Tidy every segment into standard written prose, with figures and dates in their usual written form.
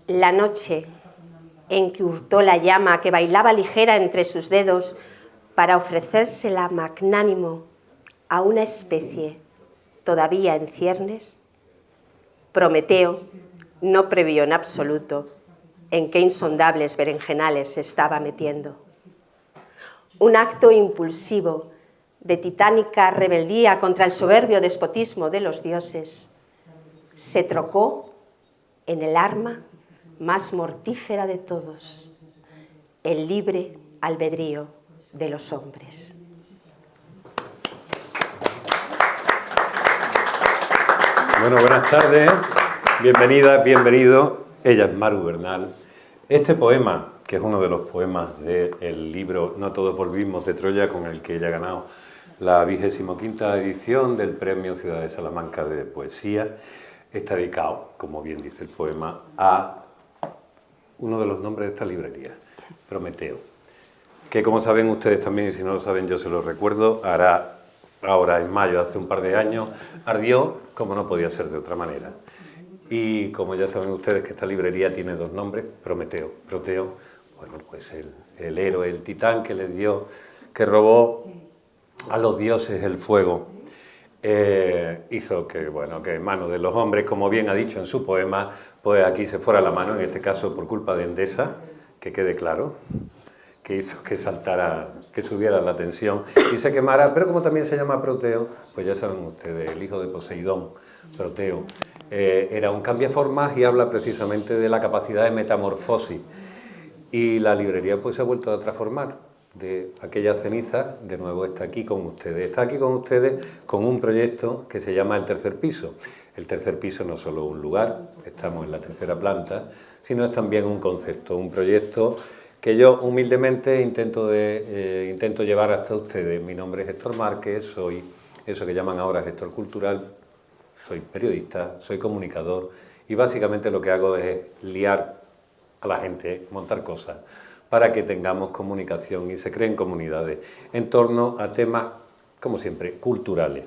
La noche en que hurtó la llama que bailaba ligera entre sus dedos para ofrecérsela magnánimo a una especie todavía en ciernes, Prometeo no previó en absoluto en qué insondables berenjenales se estaba metiendo. Un acto impulsivo de titánica rebeldía contra el soberbio despotismo de los dioses se trocó en el arma más mortífera de todos, el libre albedrío de los hombres. Bueno, buenas tardes, bienvenidas, bienvenido. Ella es Maru Bernal. Este poema, que es uno de los poemas del libro No todos volvimos de Troya, con el que ella ha ganado la 25ª edición del Premio Ciudad de Salamanca de Poesía, está dedicado, como bien dice el poema, a uno de los nombres de esta librería, Prometeo, que como saben ustedes también, y si no lo saben yo se lo recuerdo, ahora en mayo, hace un par de años, ardió como no podía ser de otra manera. Y como ya saben ustedes que esta librería tiene dos nombres, Prometeo, Proteo, bueno, pues el héroe, el titán que robó a los dioses el fuego, hizo que, bueno, que en manos de los hombres, como bien ha dicho en su poema, pues aquí se fuera la mano, en este caso por culpa de Endesa, que quede claro, que hizo que saltara, que subiera la tensión y se quemara, pero como también se llama Proteo, pues ya saben ustedes, el hijo de Poseidón, Proteo, era un cambiaformas y habla precisamente de la capacidad de metamorfosis. Y la librería pues se ha vuelto a transformar de aquella ceniza, de nuevo está aquí con ustedes. Está aquí con ustedes con un proyecto que se llama El Tercer Piso. El tercer piso no es solo un lugar, estamos en la tercera planta, sino es también un concepto, un proyecto que yo humildemente intento llevar hasta ustedes. Mi nombre es Héctor Márquez, soy eso que llaman ahora gestor cultural, soy periodista, soy comunicador y básicamente lo que hago es liar a la gente, montar cosas para que tengamos comunicación y se creen comunidades en torno a temas, como siempre, culturales.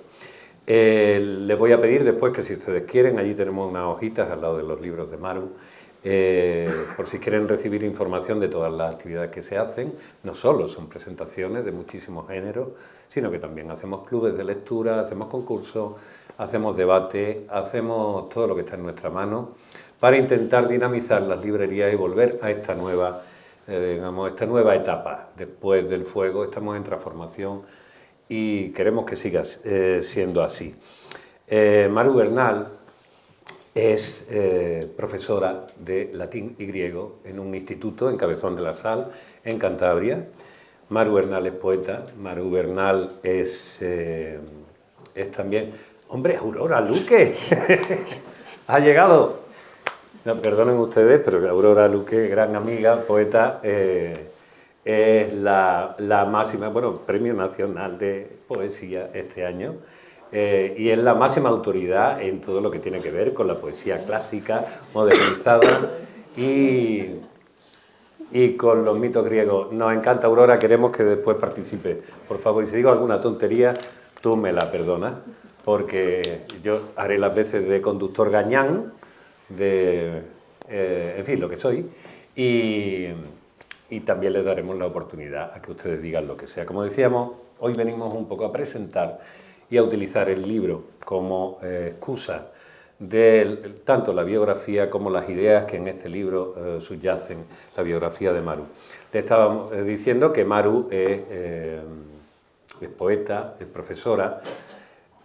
Les voy a pedir después que si ustedes quieren, allí tenemos unas hojitas al lado de los libros de Maru, por si quieren recibir información de todas las actividades que se hacen. No solo son presentaciones de muchísimos géneros, sino que también hacemos clubes de lectura, hacemos concursos, hacemos debate, hacemos todo lo que está en nuestra mano para intentar dinamizar las librerías y volver a esta nueva, esta nueva etapa. Después del fuego estamos en transformación y queremos que siga siendo así. Maru Bernal es profesora de latín y griego en un instituto en Cabezón de la Sal, en Cantabria. Maru Bernal es poeta, Maru Bernal es también... ¡Hombre, Aurora Luque! ¡Ha llegado! No, perdonen ustedes, pero Aurora Luque, gran amiga, poeta, es la máxima, bueno, Premio Nacional de Poesía este año, y es la máxima autoridad en todo lo que tiene que ver con la poesía clásica, modernizada y con los mitos griegos. Nos encanta, Aurora, queremos que después participe. Por favor, y si digo alguna tontería, tú me la perdonas, porque yo haré las veces de conductor gañán, en fin, lo que soy, y también les daremos la oportunidad a que ustedes digan lo que sea. Como decíamos, hoy venimos un poco a presentar y a utilizar el libro como excusa de tanto la biografía como las ideas que en este libro subyacen, la biografía de Maru. Le estábamos diciendo que Maru es poeta, es profesora.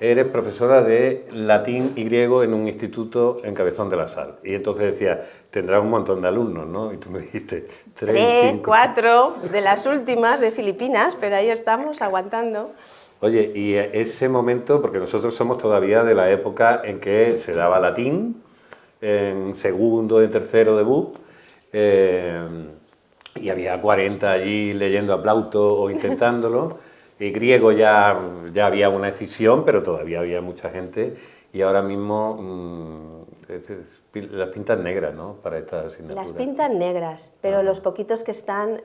Eres profesora de latín y griego en un instituto en Cabezón de la Sal. Y entonces decía, tendrás un montón de alumnos, ¿no? Y tú me dijiste, 3, 4 de las últimas de Filipinas, pero ahí estamos aguantando. Oye, y ese momento, porque nosotros somos todavía de la época en que se daba latín, en segundo, en tercero de BUP, y había 40 allí leyendo a Plauto o intentándolo, y griego ya había una escisión, pero todavía había mucha gente, y ahora mismo las pintas negras, ¿no?, para esta asignatura. Las pintas negras, pero los poquitos que están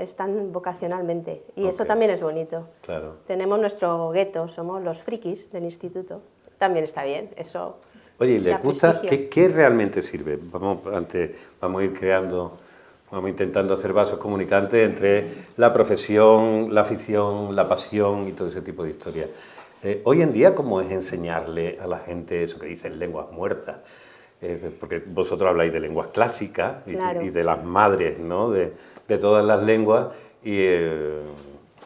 vocacionalmente, y eso también es bonito. Claro. Tenemos nuestro gueto, somos los frikis del instituto, también está bien, eso Oye, ¿y les gusta? prestigio. ¿Qué realmente sirve? Vamos a ir creando, vamos intentando hacer vasos comunicantes entre la profesión, la afición, la pasión y todo ese tipo de historias. Hoy en día, ¿cómo es enseñarle a la gente eso que dicen lenguas muertas? Porque vosotros habláis de lenguas clásicas Claro. y de las madres, ¿no? De todas las lenguas.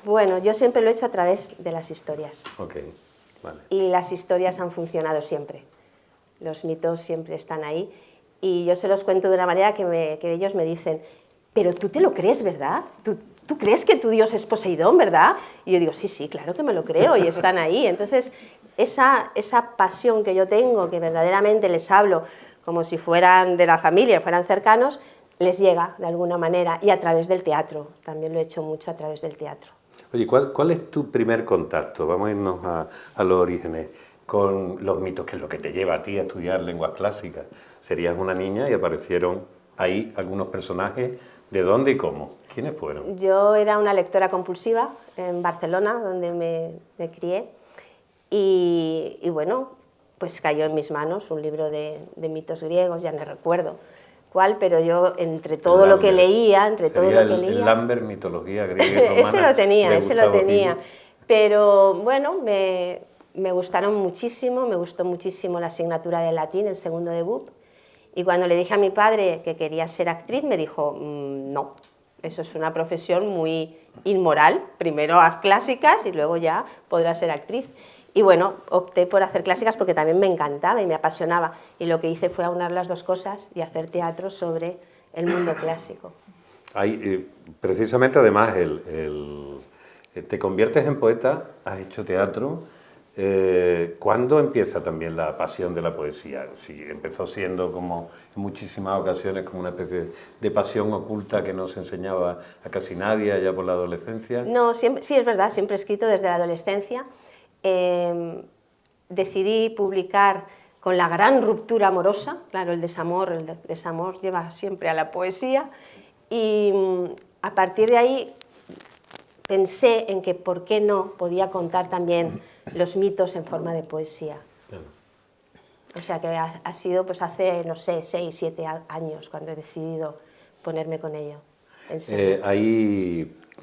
Bueno, yo siempre lo he hecho a través de las historias. Ok, vale. Y las historias han funcionado siempre. Los mitos siempre están ahí. Y yo se los cuento de una manera que ellos me dicen, pero tú te lo crees, ¿verdad? ¿Tú crees que tu Dios es Poseidón, verdad? Y yo digo, sí, sí, claro que me lo creo y están ahí. Entonces, esa pasión que yo tengo, que verdaderamente les hablo como si fueran de la familia, fueran cercanos, les llega de alguna manera y a través del teatro. También lo he hecho mucho a través del teatro. Oye, ¿cuál es tu primer contacto? Vamos a irnos a los orígenes con los mitos, que es lo que te lleva a ti a estudiar lenguas clásicas. Serías una niña y aparecieron ahí algunos personajes. ¿De dónde y cómo? ¿Quiénes fueron? Yo era una lectora compulsiva en Barcelona, donde me crié, y bueno, pues cayó en mis manos un libro de mitos griegos, ya no recuerdo cuál, pero yo entre todo lo que leía, El Lambert, mitología griega y romana. ese lo tenía. Pero bueno, me gustaron muchísimo, me gustó muchísimo la asignatura de latín en segundo de BUP, y cuando le dije a mi padre que quería ser actriz, me dijo, no, eso es una profesión muy inmoral, primero haz clásicas y luego ya podrás ser actriz. Y bueno, opté por hacer clásicas porque también me encantaba y me apasionaba. Y lo que hice fue aunar las dos cosas y hacer teatro sobre el mundo clásico. Precisamente, además, te conviertes en poeta, has hecho teatro. ¿Cuándo empieza también la pasión de la poesía? Si empezó siendo, como en muchísimas ocasiones, como una especie de pasión oculta que no se enseñaba a casi nadie allá por la adolescencia. No, sí, es verdad, siempre he escrito desde la adolescencia. Decidí publicar con la gran ruptura amorosa, claro, el desamor lleva siempre a la poesía, y a partir de ahí pensé en que por qué no podía contar también los mitos en forma de poesía. Claro. O sea que ha sido pues hace, no sé, 6, 7 años cuando he decidido ponerme con ello.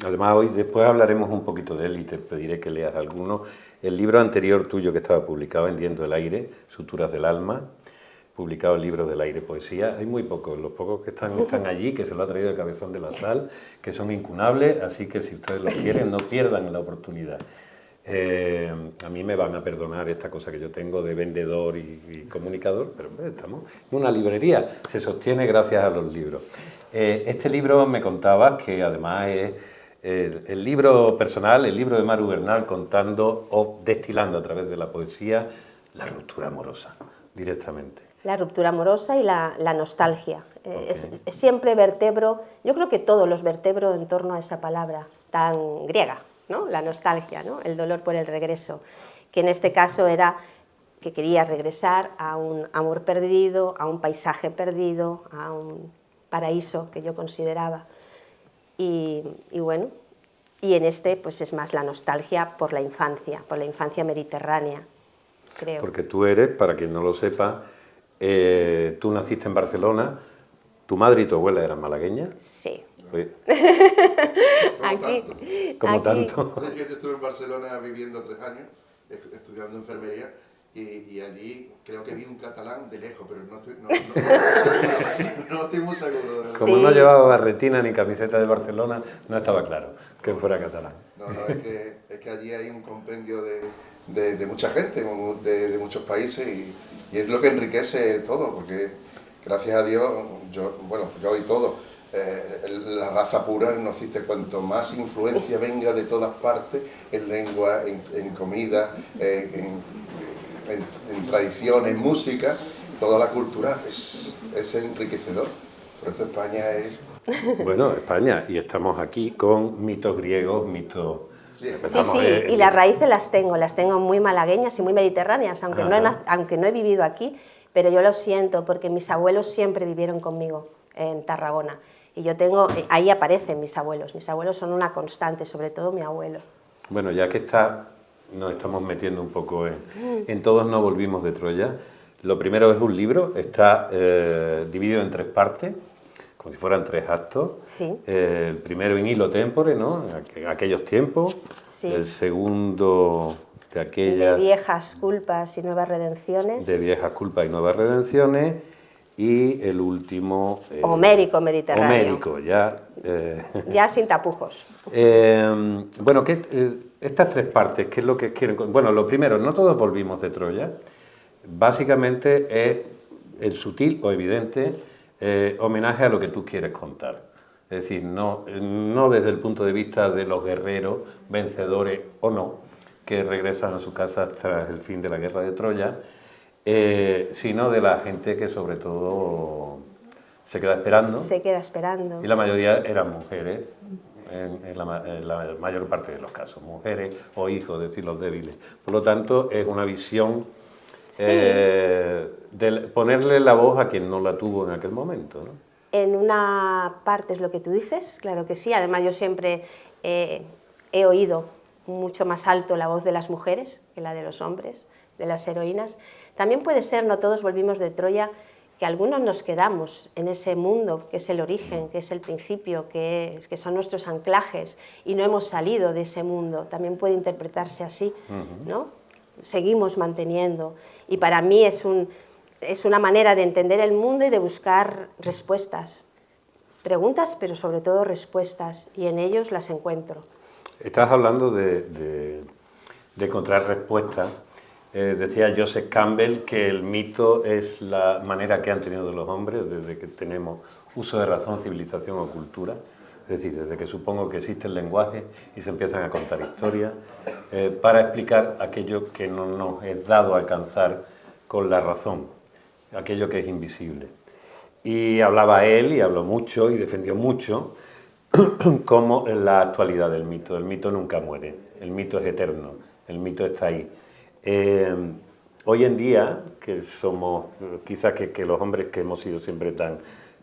Además, hoy después hablaremos un poquito de él y te pediré que leas alguno. El libro anterior tuyo que estaba publicado, Hendiendo el aire, Suturas del alma, publicado en Libros del Aire, poesía. Hay muy pocos, los pocos que están allí, que se lo ha traído de Cabezón de la Sal, que son incunables, así que si ustedes los quieren, no pierdan la oportunidad. A mí me van a perdonar esta cosa que yo tengo de vendedor y comunicador, pero estamos en una librería, se sostiene gracias a los libros. Este libro me contabas que además es el libro personal, el libro de Maru Bernal contando o destilando a través de la poesía la ruptura amorosa, directamente. La ruptura amorosa y la nostalgia. Okay. Siempre vertebro, yo creo que todos los vertebro en torno a esa palabra tan griega, ¿no? La nostalgia, ¿no? El dolor por el regreso, que en este caso era que quería regresar a un amor perdido, a un paisaje perdido, a un paraíso que yo consideraba. Y bueno, y en este pues es más la nostalgia por la infancia mediterránea, creo. Porque tú eres, para quien no lo sepa, tú naciste en Barcelona, tu madre y tu abuela eran malagueñas. Sí. Como tanto. Yo estuve en Barcelona viviendo 3 años, estudiando enfermería, y allí creo que vi un catalán de lejos, pero no estoy muy seguro. Como no llevaba barretina ni camiseta de Barcelona, no estaba claro que fuera catalán. No, es que allí hay un compendio de mucha gente, de muchos países, y es lo que enriquece todo, porque gracias a Dios, yo y todo, la raza pura no existe. Cuanto más influencia venga de todas partes, en lengua, en comida, en tradición, en música, toda la cultura es enriquecedor. Por eso España es... Bueno, España, y estamos aquí con mitos griegos, mitos... Sí, y las raíces las tengo muy malagueñas y muy mediterráneas, aunque no he vivido aquí, pero yo lo siento porque mis abuelos siempre vivieron conmigo en Tarragona. Y yo ahí aparecen mis abuelos son una constante, sobre todo mi abuelo. Bueno, ya que nos estamos metiendo un poco en Todos no volvimos de Troya, Lo primero es un libro, está dividido en 3 partes, como si fueran 3 actos. Sí. El primero in illo tempore, ¿no? En aquellos tiempos. Sí. El segundo de aquellas... De viejas culpas y nuevas redenciones. De viejas culpas y nuevas redenciones. Y el último... Homérico mediterráneo. Homérico, ya... Ya sin tapujos. Bueno, estas 3 partes, ¿qué es lo que quieren? Bueno, lo primero, no todos volvimos de Troya. Básicamente es el sutil o evidente homenaje a lo que tú quieres contar. Es decir, no desde el punto de vista de los guerreros, vencedores o no, que regresan a su casa tras el fin de la guerra de Troya, sino de la gente que sobre todo se queda esperando. Se queda esperando. Y la mayoría eran mujeres, en la mayor parte de los casos, mujeres o hijos, es decir, los débiles. Por lo tanto, es una visión Sí. de ponerle la voz a quien no la tuvo en aquel momento, ¿no? En una parte es lo que tú dices, claro que sí. Además, yo siempre he oído mucho más alto la voz de las mujeres que la de los hombres, de las heroínas. También puede ser, no todos volvimos de Troya, que algunos nos quedamos en ese mundo que es el origen, que es el principio, que son nuestros anclajes y no hemos salido de ese mundo. También puede interpretarse así, ¿no? Seguimos manteniendo. Y para mí es una manera de entender el mundo y de buscar respuestas. Preguntas, pero sobre todo respuestas, y en ellos las encuentro. Estás hablando de encontrar respuestas. Decía Joseph Campbell que el mito es la manera que han tenido los hombres desde que tenemos uso de razón, civilización o cultura. Es decir, desde que supongo que existe el lenguaje y se empiezan a contar historias para explicar aquello que no nos es dado alcanzar con la razón, aquello que es invisible. Y hablaba él, y habló mucho, y defendió mucho, como en la actualidad del mito. El mito nunca muere, el mito es eterno, el mito está ahí. Hoy en día, que somos, quizás que los hombres que hemos sido siempre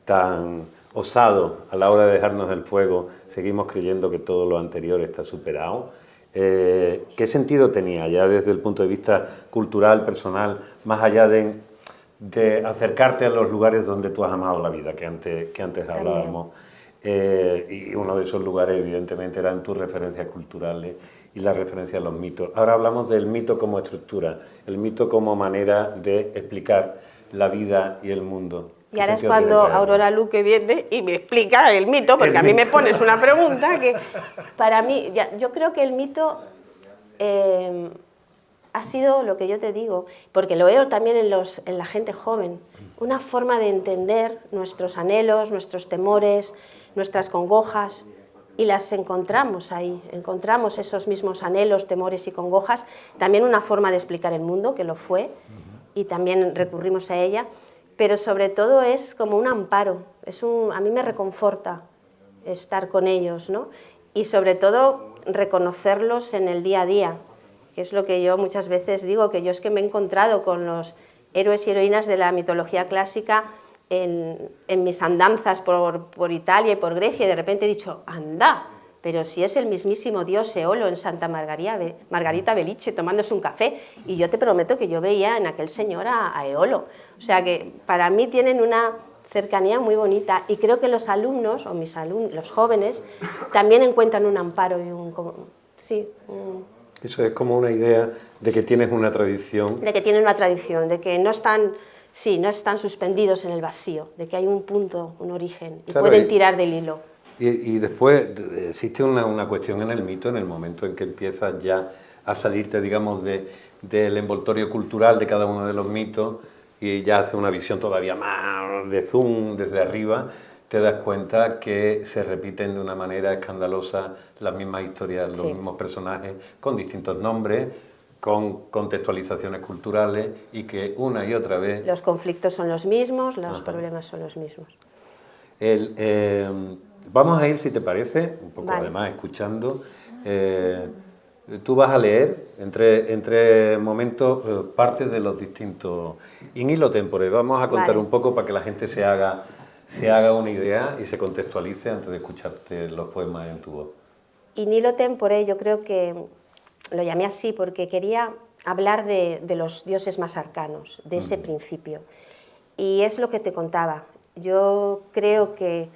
tan osados a la hora de dejarnos el fuego, seguimos creyendo que todo lo anterior está superado. ¿Qué sentido tenía ya desde el punto de vista cultural, personal, más allá de acercarte a los lugares donde tú has amado la vida, que antes hablábamos? Y uno de esos lugares evidentemente eran tus referencias culturales y la referencia a los mitos. Ahora hablamos del mito como estructura, el mito como manera de explicar la vida y el mundo. Y ahora es cuando Aurora Luque viene y me explica el mito, porque a mí me pones una pregunta que para mí, yo creo que el mito ha sido lo que yo te digo, porque lo veo también en la gente joven, una forma de entender nuestros anhelos, nuestros temores, nuestras congojas, y las encontramos ahí, encontramos esos mismos anhelos, temores y congojas, también una forma de explicar el mundo, que lo fue, y también recurrimos a ella, pero sobre todo es como un amparo, a mí me reconforta estar con ellos, ¿no? Y sobre todo reconocerlos en el día a día, que es lo que yo muchas veces digo, que yo es que me he encontrado con los héroes y heroínas de la mitología clásica en mis andanzas por Italia y por Grecia, y de repente he dicho, anda, pero si es el mismísimo dios Eolo en Santa Margarita Belice tomándose un café, y yo te prometo que yo veía en aquel señor a Eolo. O sea que para mí tienen una cercanía muy bonita, y creo que los alumnos, o los jóvenes, también encuentran un amparo y Eso es como una idea de que tienes una tradición. De que tienen una tradición, de que no están suspendidos en el vacío, de que hay un punto, un origen, y claro, pueden tirar del hilo. Y después existe una cuestión en el mito, en el momento en que empiezas ya a salirte, digamos, del envoltorio cultural de cada uno de los mitos, y ya hace una visión todavía más de zoom, desde arriba, te das cuenta que se repiten de una manera escandalosa las mismas historias, los mismos personajes, con distintos nombres, con contextualizaciones culturales, y que una y otra vez... Los conflictos son los mismos, los problemas son los mismos. Vamos a ir, si te parece, un poco además escuchando. Tú vas a leer entre momentos partes de los distintos in illo tempore. Vamos a contar un poco para que la gente se haga una idea y se contextualice antes de escucharte los poemas en tu voz. In illo tempore, yo creo que lo llamé así porque quería hablar de los dioses más arcanos, de ese principio. Y es lo que te contaba. Yo creo que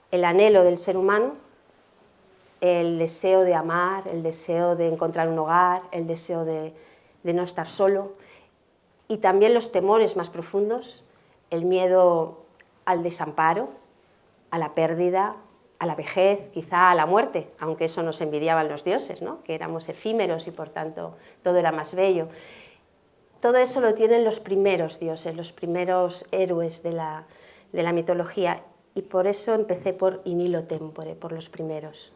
el anhelo del ser humano, el deseo de amar, el deseo de encontrar un hogar, el deseo de no estar solo, y también los temores más profundos, el miedo al desamparo, a la pérdida, a la vejez, quizá a la muerte, aunque eso nos envidiaban los dioses, ¿no? Que éramos efímeros y por tanto todo era más bello. Todo eso lo tienen los primeros dioses, los primeros héroes de la mitología, y por eso empecé por in illo tempore, por los primeros.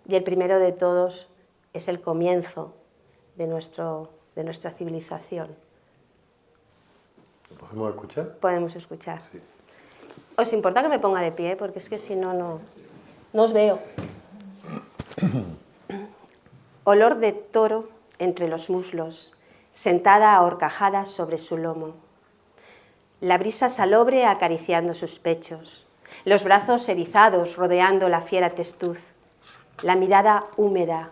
Y el primero de todos es el comienzo de nuestra civilización. ¿Lo podemos escuchar? Podemos escuchar. Sí. ¿Os importa que me ponga de pie? Porque es que si no, no os veo. Olor de toro entre los muslos, sentada a horcajadas sobre su lomo. La brisa salobre acariciando sus pechos, los brazos erizados rodeando la fiera testuz, la mirada húmeda,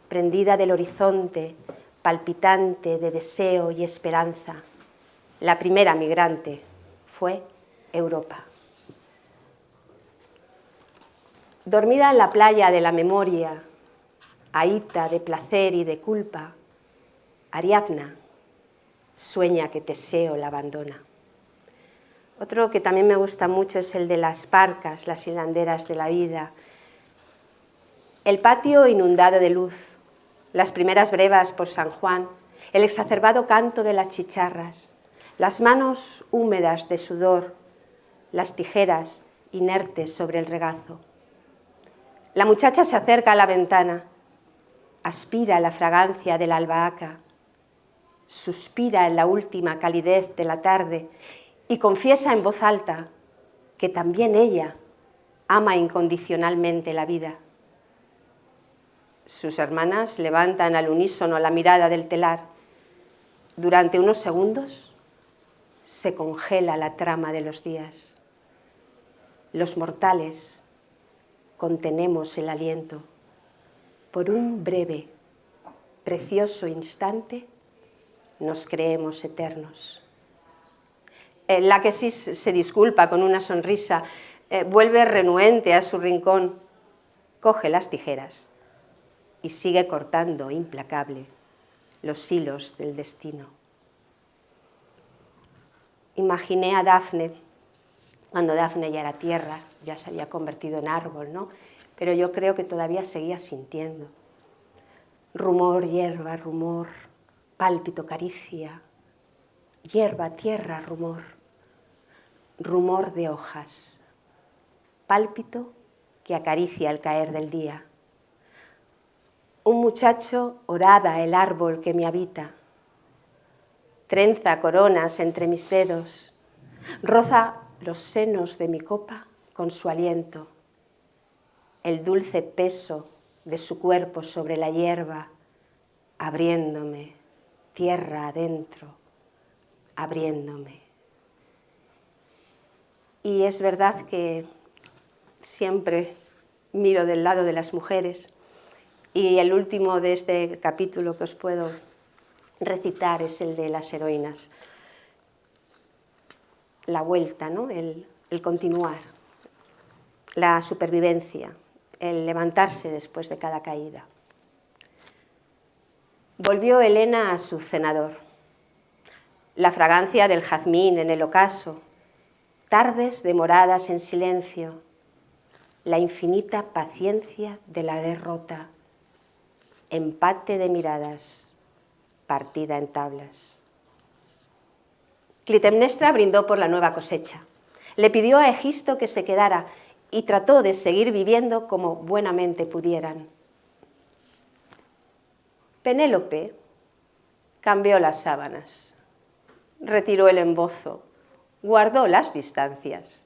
prendida del horizonte, palpitante de deseo y esperanza. La primera migrante fue Europa. Dormida en la playa de la memoria, ahita de placer y de culpa, Ariadna sueña que Teseo la abandona. Otro que también me gusta mucho es el de las parcas, las hilanderas de la vida. El patio inundado de luz, las primeras brevas por San Juan, el exacerbado canto de las chicharras, las manos húmedas de sudor, las tijeras inertes sobre el regazo. La muchacha se acerca a la ventana, aspira la fragancia de la albahaca, suspira en la última calidez de la tarde y confiesa en voz alta que también ella ama incondicionalmente la vida. Sus hermanas levantan al unísono la mirada del telar. Durante unos segundos se congela la trama de los días. Los mortales contenemos el aliento. Por un breve, precioso instante nos creemos eternos. La que sí se disculpa con una sonrisa, vuelve renuente a su rincón, coge las tijeras y sigue cortando implacable los hilos del destino. Imaginé a Dafne, cuando Dafne ya era tierra, ya se había convertido en árbol, ¿no? Pero yo creo que todavía seguía sintiendo. Rumor, hierba, rumor, pálpito, caricia, hierba, tierra, rumor, rumor de hojas, pálpito que acaricia el caer del día. Un muchacho horada el árbol que me habita, trenza coronas entre mis dedos, roza los senos de mi copa con su aliento, el dulce peso de su cuerpo sobre la hierba, abriéndome, tierra adentro, abriéndome. Y es verdad que siempre miro del lado de las mujeres, y el último de este capítulo que os puedo recitar es el de las heroínas. La vuelta, ¿no? El continuar, la supervivencia, el levantarse después de cada caída. Volvió Helena a su cenador. La fragancia del jazmín en el ocaso, tardes demoradas en silencio, la infinita paciencia de la derrota, empate de miradas, partida en tablas. Clitemnestra brindó por la nueva cosecha. Le pidió a Egisto que se quedara y trató de seguir viviendo como buenamente pudieran. Penélope cambió las sábanas, retiró el embozo, guardó las distancias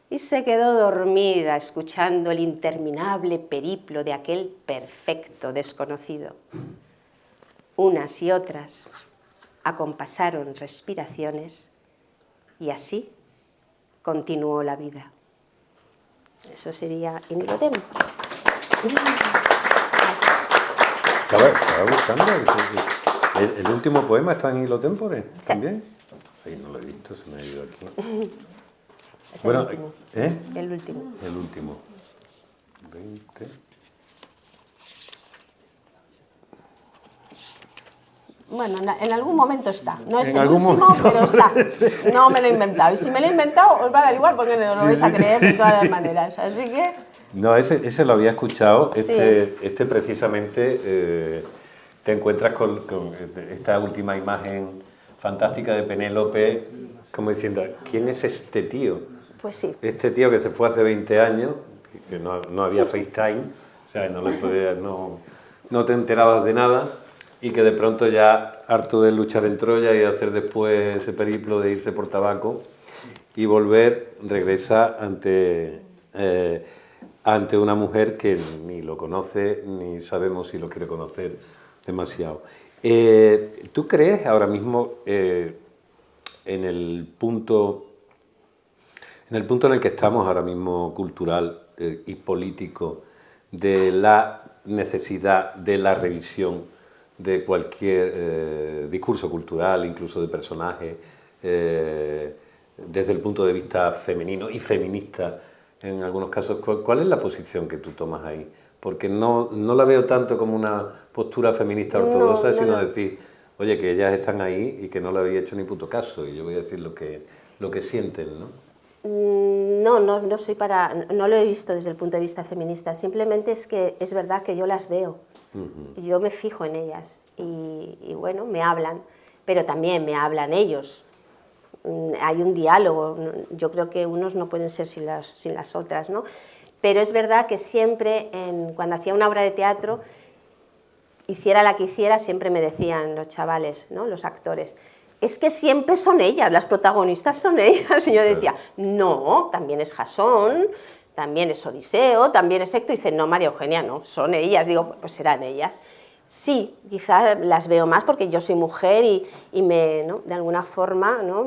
y se quedó dormida escuchando el interminable periplo de aquel perfecto desconocido. Unas y otras acompasaron respiraciones y así continuó la vida. Eso sería in illo tempore. Estaba buscando. ¿El último poema está en Hilo Tempore Sí. también? Ay, no lo he visto, se me ha ido aquí. Es Bueno, el último. ¿eh? El último. El último. 20. Bueno, en algún momento está. No es En el algún último, momento. pero está. No me lo he inventado. Y si me lo he inventado, os va a dar igual porque no lo vais a creer de todas las maneras. Así que... No, ese lo había escuchado. Sí. Este precisamente te encuentras con esta última imagen fantástica de Penélope, como diciendo, ¿quién es este tío? Pues sí. Este tío que se fue hace 20 años, que no había FaceTime, o sea, no te enterabas de nada, y que de pronto ya, harto de luchar en Troya y de hacer después ese periplo de irse por tabaco y volver, regresa ante una mujer que ni lo conoce, ni sabemos si lo quiere conocer demasiado. ¿Tú crees ahora mismo en el punto en el que estamos ahora mismo, cultural y político, de la necesidad de la revisión de cualquier discurso cultural, incluso de personaje, desde el punto de vista femenino y feminista en algunos casos? ¿Cuál es la posición que tú tomas ahí? Porque no la veo tanto como una postura feminista ortodoxa, sino decir, oye, que ellas están ahí y que no le había hecho ni puto caso, y yo voy a decir lo que sienten, ¿no? No soy no lo he visto desde el punto de vista feminista, simplemente es que es verdad que yo las veo, yo me fijo en ellas y bueno, me hablan, pero también me hablan ellos. Hay un diálogo, yo creo que unos no pueden ser sin las otras, ¿no? Pero es verdad que siempre, cuando hacía una obra de teatro, hiciera la que hiciera, siempre me decían los chavales, ¿no? Los actores, es que siempre son ellas, las protagonistas son ellas. Y yo decía, no, también es Jasón, también es Odiseo, también es Héctor. Y dice, no, María Eugenia, no, son ellas. Digo, pues serán ellas. Sí, quizás las veo más porque yo soy mujer y ¿no? De alguna forma, ¿no?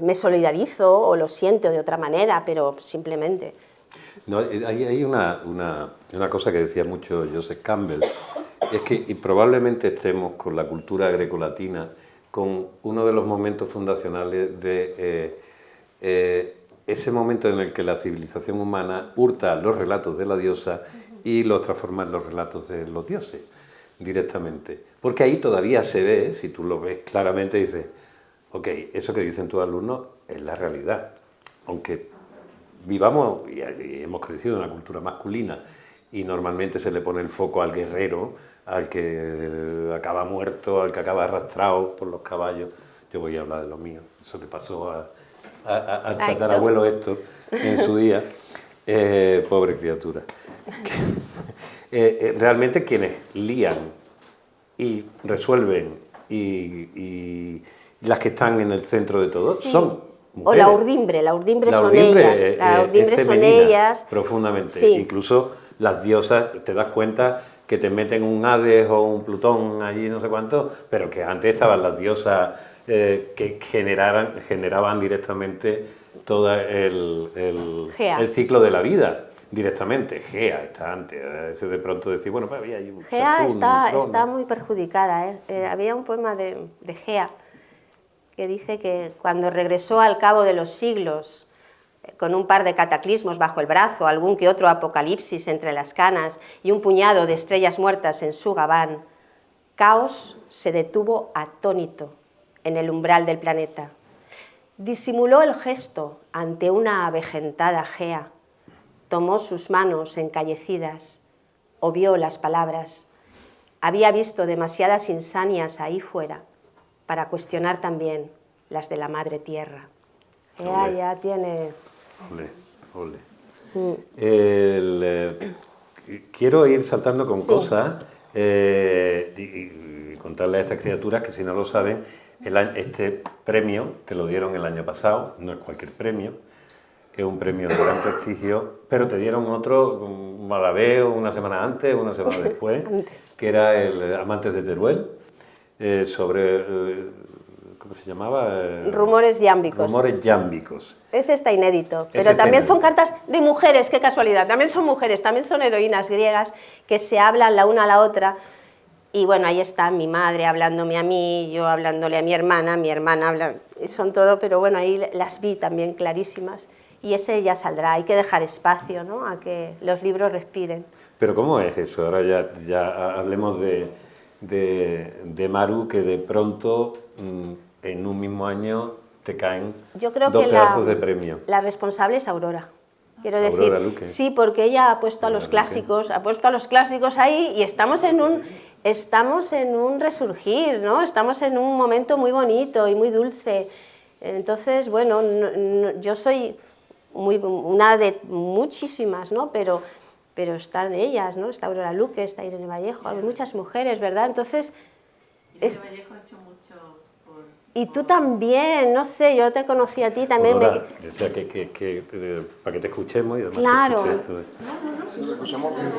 me solidarizo o lo siento de otra manera, pero simplemente. No, hay una cosa que decía mucho Joseph Campbell, es que y probablemente estemos con la cultura grecolatina, con uno de los momentos fundacionales de ese momento en el que la civilización humana hurta los relatos de la diosa y los transforma en los relatos de los dioses, directamente. Porque ahí todavía se ve, si tú lo ves claramente, dices, ok, eso que dicen tus alumnos es la realidad. Aunque vivamos y hemos crecido en una cultura masculina y normalmente se le pone el foco al guerrero, al que acaba muerto, al que acaba arrastrado por los caballos. Yo voy a hablar de lo mío, eso le pasó a tatarabuelo Héctor en su día, pobre criatura. Realmente quienes lían y resuelven y las que están en el centro de todo son mujeres. O la urdimbre son ellas. La urdimbre es son femenina, ellas. profundamente. Sí. Incluso las diosas, te das cuenta que te meten un Hades o un Plutón allí, no sé cuánto, pero que antes estaban las diosas que generaban directamente todo el ciclo de la vida. Directamente, Gea está antes. A veces de pronto decir, bueno, pues había ahí un Gea Saturno, está muy perjudicada. Había un poema de Gea que dice que cuando regresó al cabo de los siglos, con un par de cataclismos bajo el brazo, algún que otro apocalipsis entre las canas y un puñado de estrellas muertas en su gabán, Caos se detuvo atónito en el umbral del planeta. Disimuló el gesto ante una avejentada Gea, tomó sus manos encallecidas, obvió las palabras. Había visto demasiadas insanias ahí fuera para cuestionar también las de la madre tierra. Gea ya tiene... Ole. Quiero ir saltando con cosas y contarle a estas criaturas que si no lo saben, este premio te lo dieron el año pasado, no es cualquier premio, es un premio de gran prestigio, pero te dieron otro a la vez, una semana antes, una semana después, que era el Amantes de Teruel, sobre... ¿Cómo se llamaba? Rumores yámbicos. Rumores yámbicos. Ese está inédito, pero también son cartas de mujeres, qué casualidad, también son mujeres, también son heroínas griegas que se hablan la una a la otra Y bueno, ahí está mi madre hablándome a mí, yo hablándole a mi hermana habla, son todo, pero bueno, ahí las vi también clarísimas. Y ese ya saldrá, hay que dejar espacio, ¿no?, a que los libros respiren. Pero ¿cómo es eso? Ahora ya hablemos de Maru, que de pronto en un mismo año te caen Yo creo dos que pedazos de premio. la responsable es Aurora. Quiero Aurora decir, Luque. sí, porque ella ha puesto Aurora ha puesto a los clásicos ahí y estamos en un resurgir, ¿no? Estamos en un momento muy bonito y muy dulce. Entonces, bueno, yo soy una de muchísimas, ¿no? Pero están ellas, ¿no? Está Aurora Luque, está Irene Vallejo, hay muchas mujeres, ¿verdad? Entonces... Irene Vallejo ha hecho mucho por... Y tú también, no sé, yo te conocí a ti también. Aurora, o sea, para que te escuchemos y además Claro. te escuches esto. Lo escuchamos bien.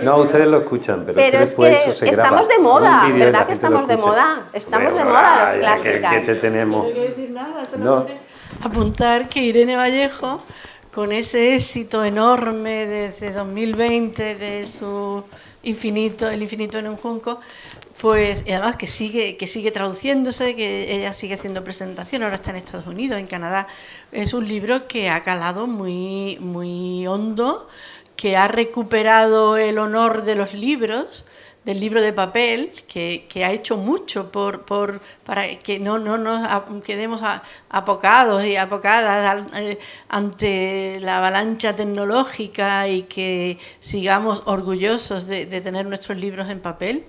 No, ustedes lo escuchan, pero es que Pero es después que eso se graba. estamos de en moda, un vídeo y la ¿verdad que gente lo estamos de escucha. moda? Estamos Hombre, de moda las Aurora, ya clásicas. que te tenemos. No quiero decir nada, solamente apuntar que Irene Vallejo, con ese éxito enorme desde 2020 de su El infinito en un junco, pues y además que sigue traduciéndose, que ella sigue haciendo presentación, ahora está en Estados Unidos, en Canadá. Es un libro que ha calado muy, muy hondo, que ha recuperado el honor de los libros, del libro de papel, que ha hecho mucho para que no nos quedemos apocados y apocadas ante la avalancha tecnológica y que sigamos orgullosos de tener nuestros libros en papel.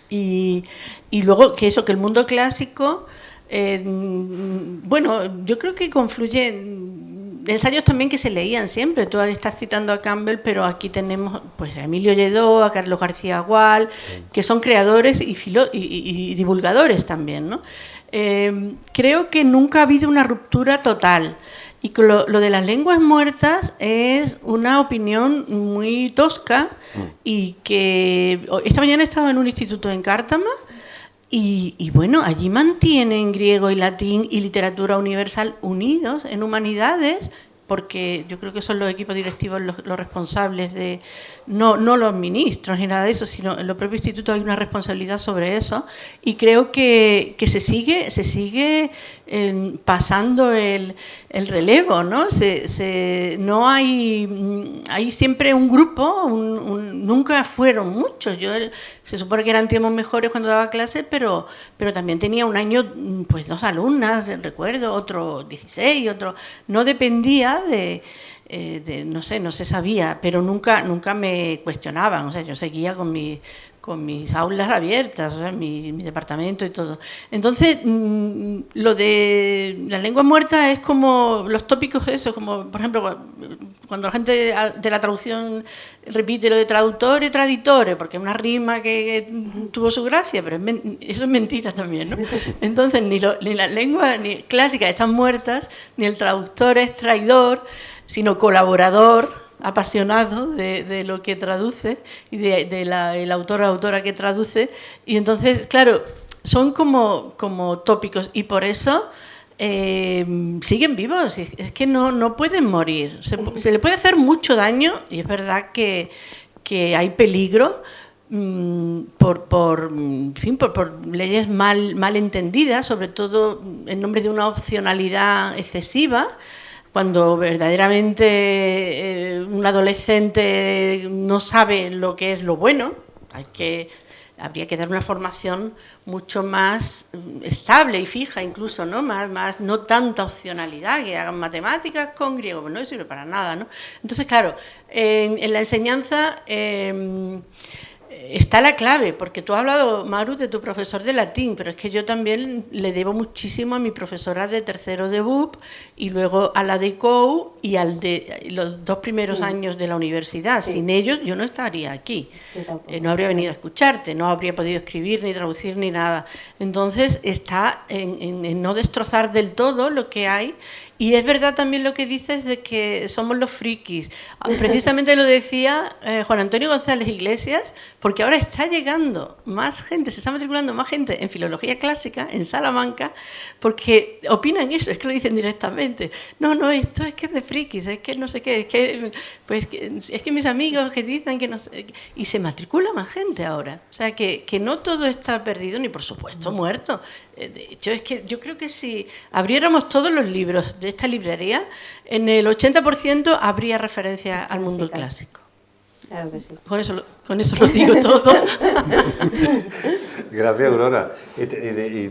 Y luego que el mundo clásico, bueno, yo creo que confluye ensayos también que se leían siempre. Tú estás citando a Campbell, pero aquí tenemos pues a Emilio Lledó, a Carlos García Gual, que son creadores y divulgadores también, ¿no? Creo que nunca ha habido una ruptura total. Y que lo de las lenguas muertas es una opinión muy tosca y que esta mañana he estado en un instituto en Cártama y bueno, allí mantienen griego y latín y literatura universal unidos en humanidades, porque yo creo que son los equipos directivos los responsables de, no los ministros ni nada de eso, sino en los propios institutos hay una responsabilidad sobre eso, y creo que se sigue pasando el relevo, ¿no? No hay siempre un grupo, nunca fueron muchos. Se supone que eran tiempos mejores cuando daba clases, pero también tenía un año, pues 2 alumnas, recuerdo, otro 16, otro... No dependía de no sé, no se sabía, pero nunca me cuestionaban. O sea, yo seguía con mis aulas abiertas, o sea, mi departamento y todo. Entonces, lo de la lengua muerta es como los tópicos esos, como por ejemplo cuando la gente de la traducción repite lo de traductore, traditore, porque es una rima que tuvo su gracia, pero eso es mentira también, ¿no? Entonces, ni las lenguas ni clásicas están muertas, ni el traductor es traidor, sino colaborador, apasionado de lo que traduce y el autor o autora que traduce. Y entonces, claro, son como tópicos y por eso siguen vivos. Es que no pueden morir. Se le puede hacer mucho daño y es verdad que hay peligro por leyes mal entendidas, sobre todo en nombre de una opcionalidad excesiva. Cuando verdaderamente un adolescente no sabe lo que es lo bueno, habría que dar una formación mucho más estable y fija, incluso, ¿no? Más no tanta opcionalidad, que hagan matemáticas con griego, pues no sirve para nada, ¿no? Entonces, claro, en la enseñanza está la clave, porque tú has hablado, Maru, de tu profesor de latín, pero es que yo también le debo muchísimo a mi profesora de tercero de BUP y luego a la de COU y al de los 2 primeros años de la universidad. Sí. Sin ellos yo no estaría aquí, no habría venido a escucharte, no habría podido escribir, ni traducir, ni nada. Entonces está en no destrozar del todo lo que hay. Y es verdad también lo que dices de que somos los frikis. Precisamente lo decía Juan Antonio González Iglesias, porque ahora está llegando más gente, se está matriculando más gente en filología clásica, en Salamanca, porque opinan eso, es que lo dicen directamente. No, esto es que es de frikis, es que no sé qué, es que mis amigos que dicen que no sé, y se matricula más gente ahora. O sea, que no todo está perdido, ni por supuesto muerto. De hecho, es que yo creo que si abriéramos todos los libros de esta librería, en el 80% habría referencia al mundo clásico. Claro que sí. Con eso lo digo todo. Gracias, Aurora. Y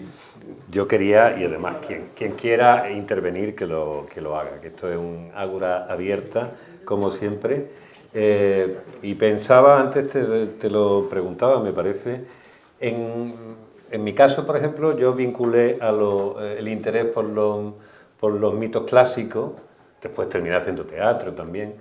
yo quería, y además quien quiera intervenir, que lo haga, que esto es un ágora abierta, como siempre. Y pensaba, antes te lo preguntaba, me parece, en mi caso, por ejemplo, yo vinculé el interés por los mitos clásicos, después terminé haciendo teatro también,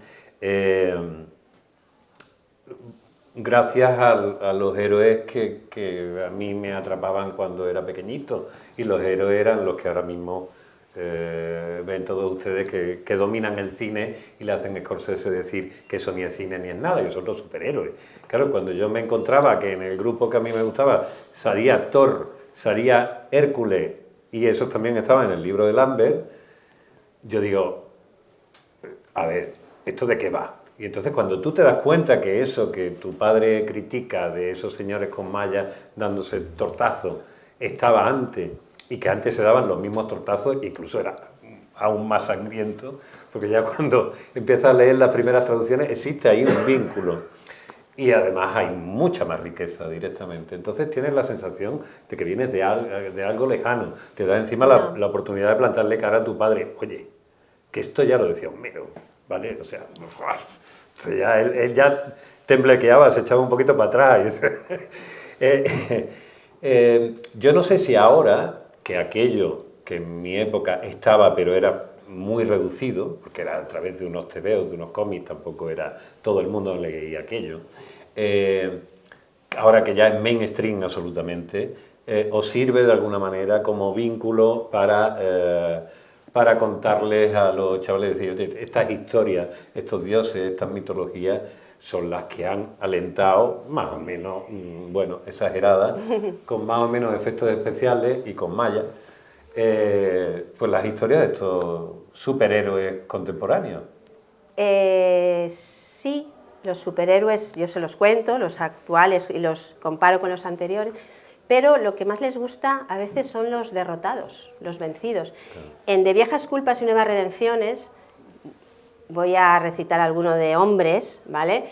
gracias a los héroes que a mí me atrapaban cuando era pequeñito, y los héroes eran los que ahora mismo ven todos ustedes que dominan el cine y le hacen a Scorsese decir que eso ni es cine ni es nada, que son los superhéroes. Claro, cuando yo me encontraba que en el grupo que a mí me gustaba salía Thor, salía Hércules, y esos también estaban en el libro de Lambert, yo digo, a ver, ¿esto de qué va? Y entonces cuando tú te das cuenta que eso que tu padre critica de esos señores con mallas dándose tortazos estaba antes, y que antes se daban los mismos tortazos, incluso era aún más sangriento, porque ya cuando empiezas a leer las primeras traducciones existe ahí un vínculo, y además hay mucha más riqueza directamente. Entonces tienes la sensación de que vienes de algo lejano, te da encima la oportunidad de plantarle cara a tu padre, oye, que esto ya lo decía Homero, ¿vale? O sea, ya, él ya temblequeaba, se echaba un poquito para atrás. Yo no sé si ahora, que aquello que en mi época estaba, pero era muy reducido, porque era a través de unos tebeos, de unos cómics, tampoco era todo el mundo leía aquello, ahora que ya es mainstream absolutamente, os sirve de alguna manera como vínculo para contarles a los chavales, decir, estas historias, estos dioses, estas mitologías, son las que han alentado, más o menos, bueno, exageradas, con más o menos efectos especiales y con malla, pues las historias de estos superhéroes contemporáneos. Sí, los superhéroes, yo se los cuento, los actuales, y los comparo con los anteriores, pero lo que más les gusta a veces son los derrotados, los vencidos. Claro. En De viejas culpas y nuevas redenciones, voy a recitar alguno de hombres, ¿vale?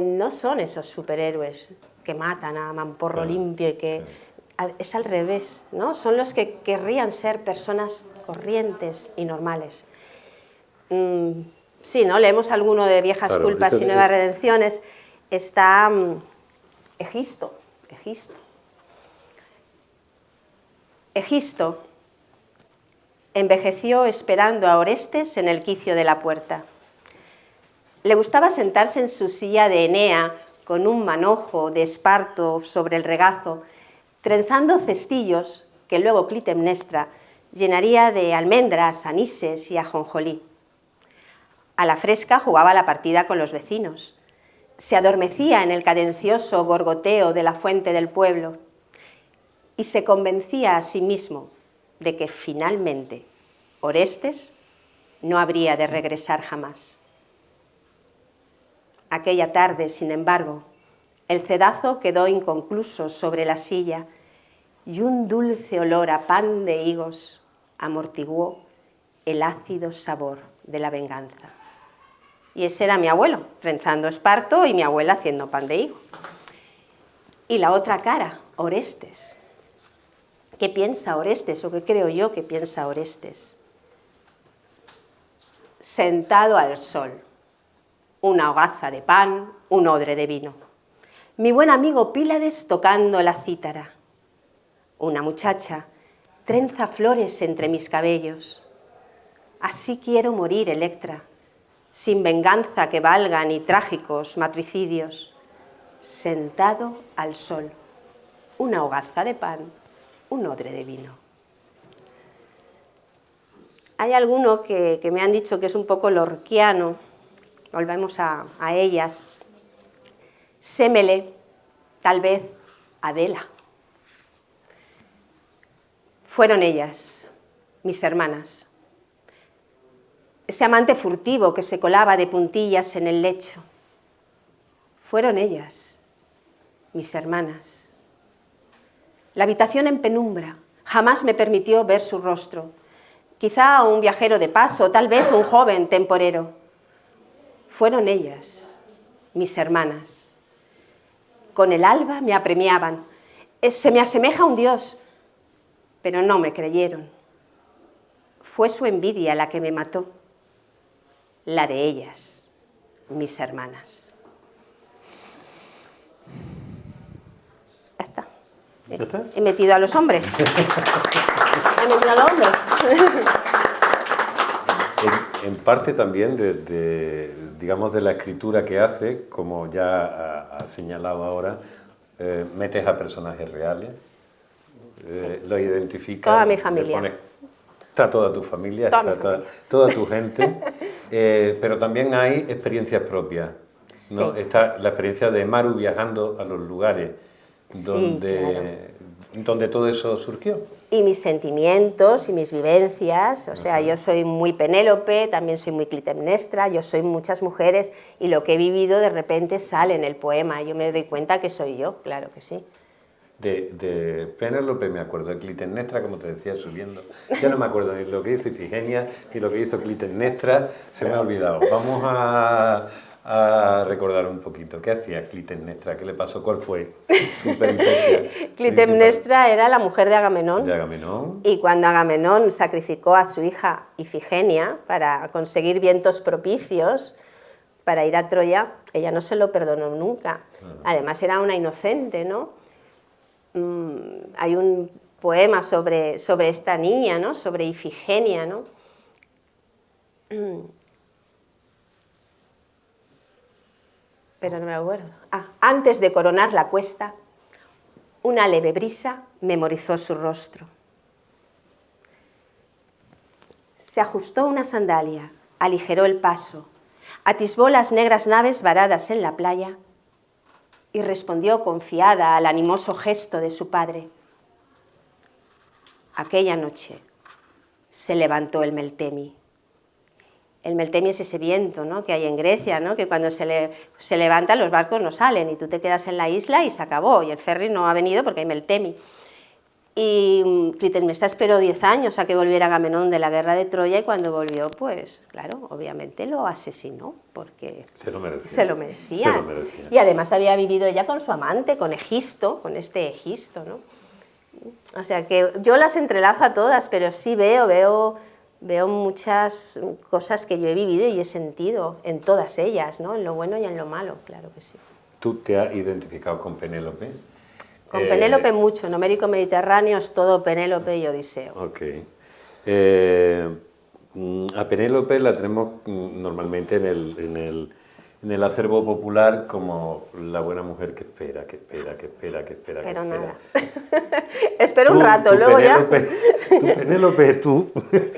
No son esos superhéroes que matan a mamporro limpio y que... Es al revés, ¿no? Son los que querrían ser personas corrientes y normales. Sí, ¿no? Leemos alguno de viejas culpas y nuevas redenciones. Está Egisto. Egisto envejeció esperando a Orestes en el quicio de la puerta. Le gustaba sentarse en su silla de Enea con un manojo de esparto sobre el regazo, trenzando cestillos que luego Clitemnestra llenaría de almendras, anises y ajonjolí. A la fresca jugaba la partida con los vecinos. Se adormecía en el cadencioso gorgoteo de la fuente del pueblo y se convencía a sí mismo de que finalmente Orestes no habría de regresar jamás. Aquella tarde, sin embargo, el cedazo quedó inconcluso sobre la silla y un dulce olor a pan de higos amortiguó el ácido sabor de la venganza. Y ese era mi abuelo, trenzando esparto, y mi abuela haciendo pan de higo. Y la otra cara, Orestes. ¿Qué piensa Orestes, o qué creo yo que piensa Orestes? Sentado al sol, una hogaza de pan, un odre de vino. Mi buen amigo Pílades tocando la cítara. Una muchacha trenza flores entre mis cabellos. Así quiero morir, Electra, sin venganza que valga ni trágicos matricidios. Sentado al sol, una hogaza de pan, un odre de vino. Hay alguno que me han dicho que es un poco lorquiano, volvemos a ellas, Sémele, tal vez Adela. Fueron ellas, mis hermanas. Ese amante furtivo que se colaba de puntillas en el lecho. Fueron ellas, mis hermanas. La habitación en penumbra jamás me permitió ver su rostro. Quizá un viajero de paso, tal vez un joven temporero. Fueron ellas, mis hermanas. Con el alba me apremiaban. Se me asemeja a un dios, pero no me creyeron. Fue su envidia la que me mató, la de ellas, mis hermanas. Ya está. ¿Ya está? He metido a los hombres. He metido al hombre. En parte también digamos, de la escritura que hace, como ya ha señalado ahora, metes a personajes reales, lo identificas. Toda mi familia. Está toda tu familia, toda tu gente, pero también hay experiencias propias, ¿no? Sí. Está la experiencia de Maru viajando a los lugares donde todo eso surgió. Y mis sentimientos y mis vivencias, o sea, yo soy muy Penélope, también soy muy Clitemnestra, yo soy muchas mujeres y lo que he vivido de repente sale en el poema, yo me doy cuenta que soy yo, claro que sí. De Penélope me acuerdo, de Clitemnestra, como te decía, subiendo. Ya no me acuerdo ni lo que hizo Ifigenia ni lo que hizo Clitemnestra, se me ha olvidado. Vamos a recordar un poquito. ¿Qué hacía Clitemnestra? ¿Qué le pasó? ¿Cuál fue su peripecia? Clitemnestra era la mujer de Agamenón. De Agamenón. Y cuando Agamenón sacrificó a su hija Ifigenia para conseguir vientos propicios para ir a Troya, ella no se lo perdonó nunca. Además era una inocente, ¿no? Hay un poema sobre esta niña, ¿no? Sobre Ifigenia, ¿no? Pero no me acuerdo. Antes de coronar la cuesta, una leve brisa memorizó su rostro. Se ajustó una sandalia, aligeró el paso, atisbó las negras naves varadas en la playa y respondió confiada al animoso gesto de su padre. Aquella noche se levantó el Meltemi. El Meltemi es ese viento, ¿no?, que hay en Grecia, ¿no?, que cuando se levantan los barcos no salen y tú te quedas en la isla y se acabó, y el ferry no ha venido porque hay Meltemi. Y Clitemnestra esperó 10 años a que volviera Agamenón de la guerra de Troya y cuando volvió, pues claro, obviamente lo asesinó porque se lo merecía. Se lo merecía. Se lo merecía. Y además había vivido ella con su amante, con Egisto, con este Egisto, ¿no? O sea que yo las entrelazo a todas, pero sí veo muchas cosas que yo he vivido y he sentido en todas ellas, ¿no? En lo bueno y en lo malo, claro que sí. ¿Tú te has identificado con Penélope? Con Penélope mucho, en Homérico Mediterráneo es todo Penélope y Odiseo. Ok. A Penélope la tenemos normalmente en el acervo popular como la buena mujer que espera. Pero nada. Espero un rato, luego Penélope, ya... Tu Penélope, tú.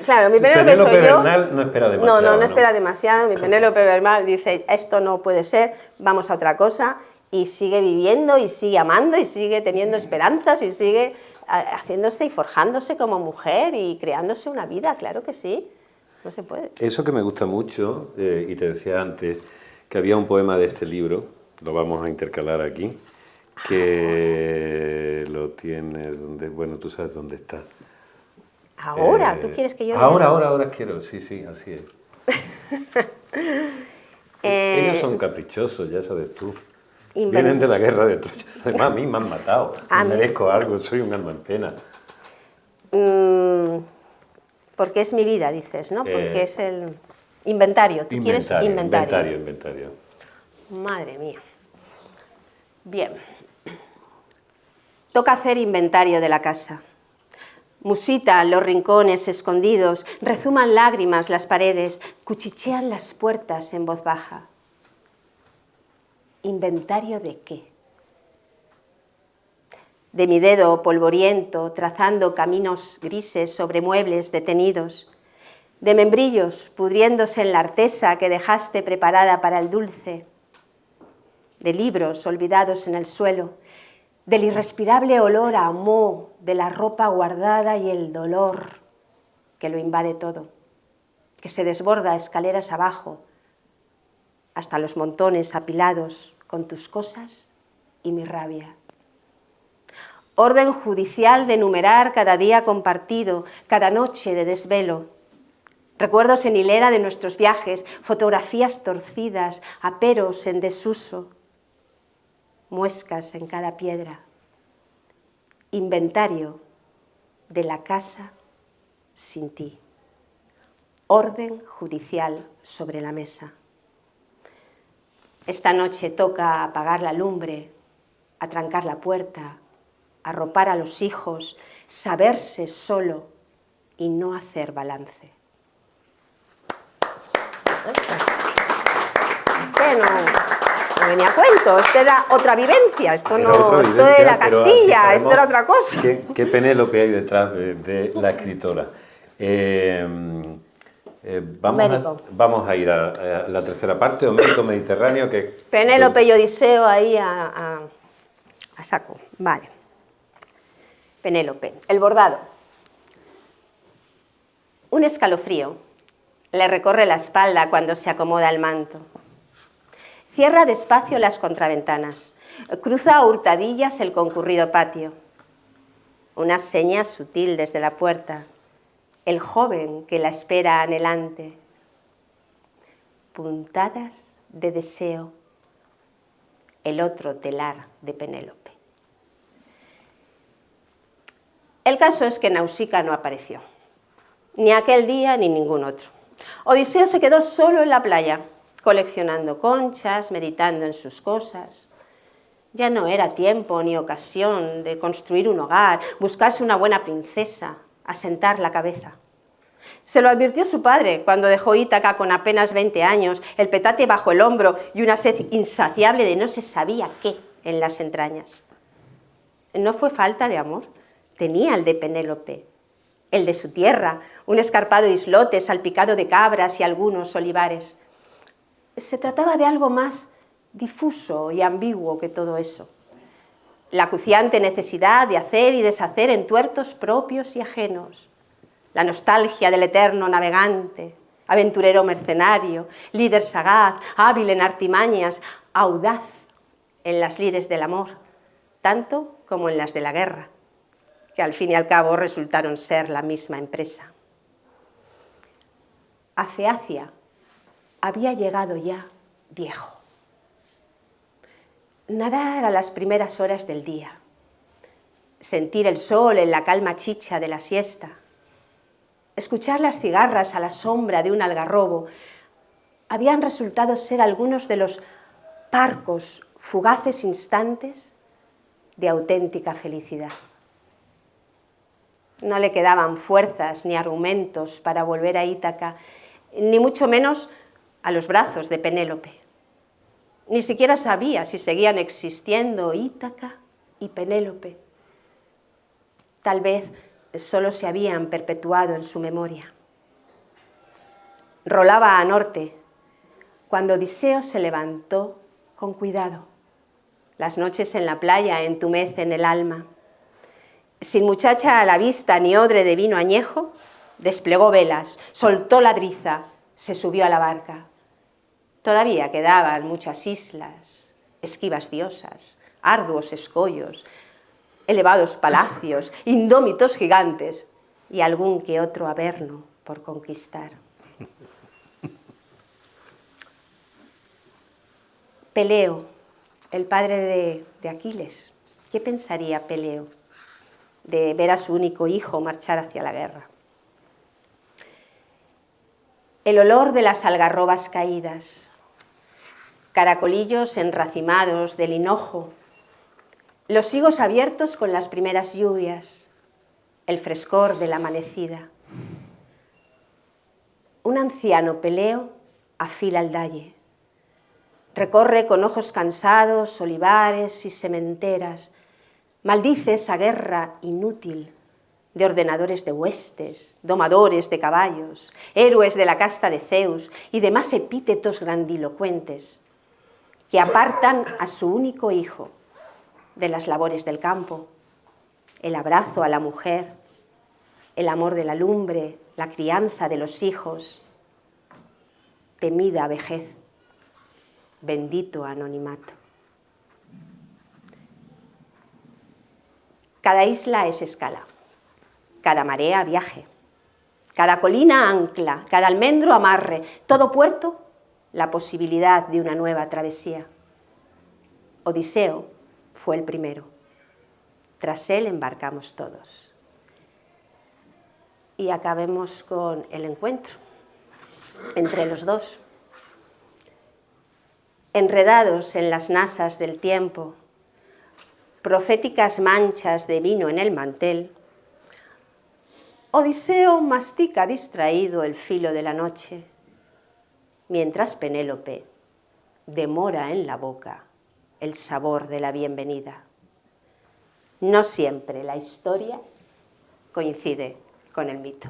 Claro, mi Penélope soy yo. Bernal no espera demasiado. No espera demasiado. Mi Penélope Bernal dice, esto no puede ser, vamos a otra cosa. Y sigue viviendo, y sigue amando, y sigue teniendo esperanzas, y sigue haciéndose y forjándose como mujer y creándose una vida, claro que sí. No se puede. Eso que me gusta mucho, y te decía antes, que había un poema de este libro, lo vamos a intercalar aquí, que lo tienes donde, bueno, tú sabes dónde está. ¿Ahora? ¿Tú quieres que yo lo Ahora quiero, sí, así es. Ellos son caprichosos, ya sabes tú. Vienen de la guerra de Troya. Además, a mí me han matado. Merezco algo, soy un alma en pena. Porque es mi vida, dices, ¿no? Porque es el inventario. ¿Tú quieres inventario? Inventario. Madre mía. Bien. Toca hacer inventario de la casa. Musitan los rincones escondidos, rezuman lágrimas las paredes, cuchichean las puertas en voz baja. ¿Inventario de qué? De mi dedo polvoriento, trazando caminos grises sobre muebles detenidos, de membrillos pudriéndose en la artesa que dejaste preparada para el dulce, de libros olvidados en el suelo, del irrespirable olor a moho de la ropa guardada y el dolor que lo invade todo, que se desborda escaleras abajo hasta los montones apilados con tus cosas y mi rabia. Orden judicial de enumerar cada día compartido, cada noche de desvelo. Recuerdos en hilera de nuestros viajes, fotografías torcidas, aperos en desuso, muescas en cada piedra. Inventario de la casa sin ti. Orden judicial sobre la mesa. Esta noche toca apagar la lumbre, atrancar la puerta, arropar a los hijos, saberse solo y no hacer balance. No venía a cuento, esto era otra vivencia, esto era Castilla, esto era otra cosa. ¿Qué Penélope hay detrás de la escritora? Vamos a ir a la tercera parte, Homérico Mediterráneo. Penélope y Odiseo ahí a saco. Vale. Penélope, el bordado. Un escalofrío le recorre la espalda cuando se acomoda el manto. Cierra despacio las contraventanas. Cruza a hurtadillas el concurrido patio. Una seña sutil desde la puerta. El joven que la espera anhelante. Puntadas de deseo. El otro telar de Penélope. El caso es que Nausicaa no apareció. Ni aquel día ni ningún otro. Odiseo se quedó solo en la playa, coleccionando conchas, meditando en sus cosas. Ya no era tiempo ni ocasión de construir un hogar, buscarse una buena princesa, asentar la cabeza. Se lo advirtió su padre cuando dejó Ítaca con apenas 20 años, el petate bajo el hombro y una sed insaciable de no se sabía qué en las entrañas. No fue falta de amor, tenía el de Penélope, el de su tierra, un escarpado islote salpicado de cabras y algunos olivares. Se trataba de algo más difuso y ambiguo que todo eso. La acuciante necesidad de hacer y deshacer entuertos propios y ajenos. La nostalgia del eterno navegante, aventurero mercenario, líder sagaz, hábil en artimañas, audaz en las lides del amor, tanto como en las de la guerra, que al fin y al cabo resultaron ser la misma empresa. A Feacia había llegado ya viejo. Nadar a las primeras horas del día, sentir el sol en la calma chicha de la siesta, escuchar las cigarras a la sombra de un algarrobo, habían resultado ser algunos de los parcos, fugaces instantes de auténtica felicidad. No le quedaban fuerzas ni argumentos para volver a Ítaca, ni mucho menos a los brazos de Penélope. Ni siquiera sabía si seguían existiendo Ítaca y Penélope. Tal vez solo se habían perpetuado en su memoria. Rolaba a norte, cuando Odiseo se levantó con cuidado. Las noches en la playa entumecen el alma. Sin muchacha a la vista ni odre de vino añejo, desplegó velas, soltó la driza, se subió a la barca. Todavía quedaban muchas islas, esquivas diosas, arduos escollos, elevados palacios, indómitos gigantes y algún que otro averno por conquistar. Peleo, el padre de Aquiles, ¿qué pensaría Peleo de ver a su único hijo marchar hacia la guerra? El olor de las algarrobas caídas, caracolillos enracimados del hinojo, los higos abiertos con las primeras lluvias, el frescor de la amanecida. Un anciano Peleo afila el dalle, recorre con ojos cansados olivares y sementeras, maldice esa guerra inútil de ordenadores de huestes, domadores de caballos, héroes de la casta de Zeus y demás epítetos grandilocuentes. que apartan a su único hijo de las labores del campo, el abrazo a la mujer, el amor de la lumbre, la crianza de los hijos, temida vejez, bendito anonimato. Cada isla es escala, cada marea viaje, cada colina ancla, cada almendro amarre, todo puerto la posibilidad de una nueva travesía. Odiseo fue el primero, tras él embarcamos todos. Y acabemos con el encuentro entre los dos. Enredados en las nasas del tiempo, proféticas manchas de vino en el mantel, Odiseo mastica distraído el filo de la noche, mientras Penélope demora en la boca el sabor de la bienvenida. No siempre la historia coincide con el mito.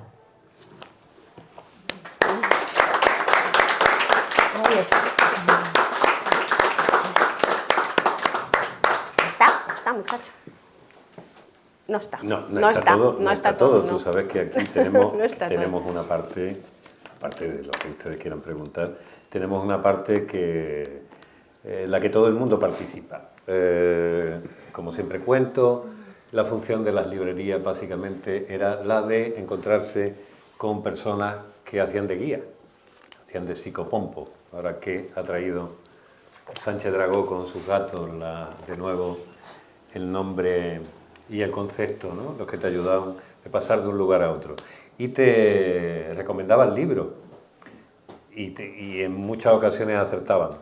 Ahí está. ¿Está, muchacho? No está. No está todo. No. Tú sabes que aquí tenemos, No está tenemos una parte, aparte de lo que ustedes quieran preguntar, tenemos una parte que la que todo el mundo participa. Como siempre cuento, la función de las librerías básicamente era la de encontrarse con personas que hacían de guía, hacían de psicopompo. Ahora que ha traído Sánchez Dragó con sus gatos de nuevo el nombre y el concepto, ¿no? Los que te ayudaban a pasar de un lugar a otro. Y te recomendaban libros y en muchas ocasiones acertaban.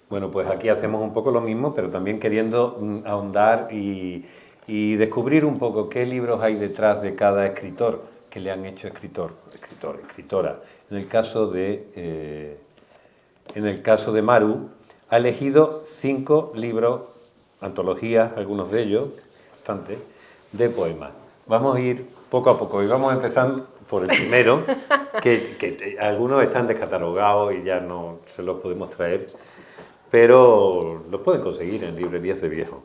Bueno, pues aquí hacemos un poco lo mismo, pero también queriendo ahondar y descubrir un poco qué libros hay detrás de cada escritor que le han hecho escritora. En el caso de Maru, ha elegido 5 libros, antologías, algunos de ellos, bastante, de poemas. Vamos a ir poco a poco y vamos a empezar por el primero, que algunos están descatalogados y ya no se los podemos traer, pero los pueden conseguir en librerías de viejo.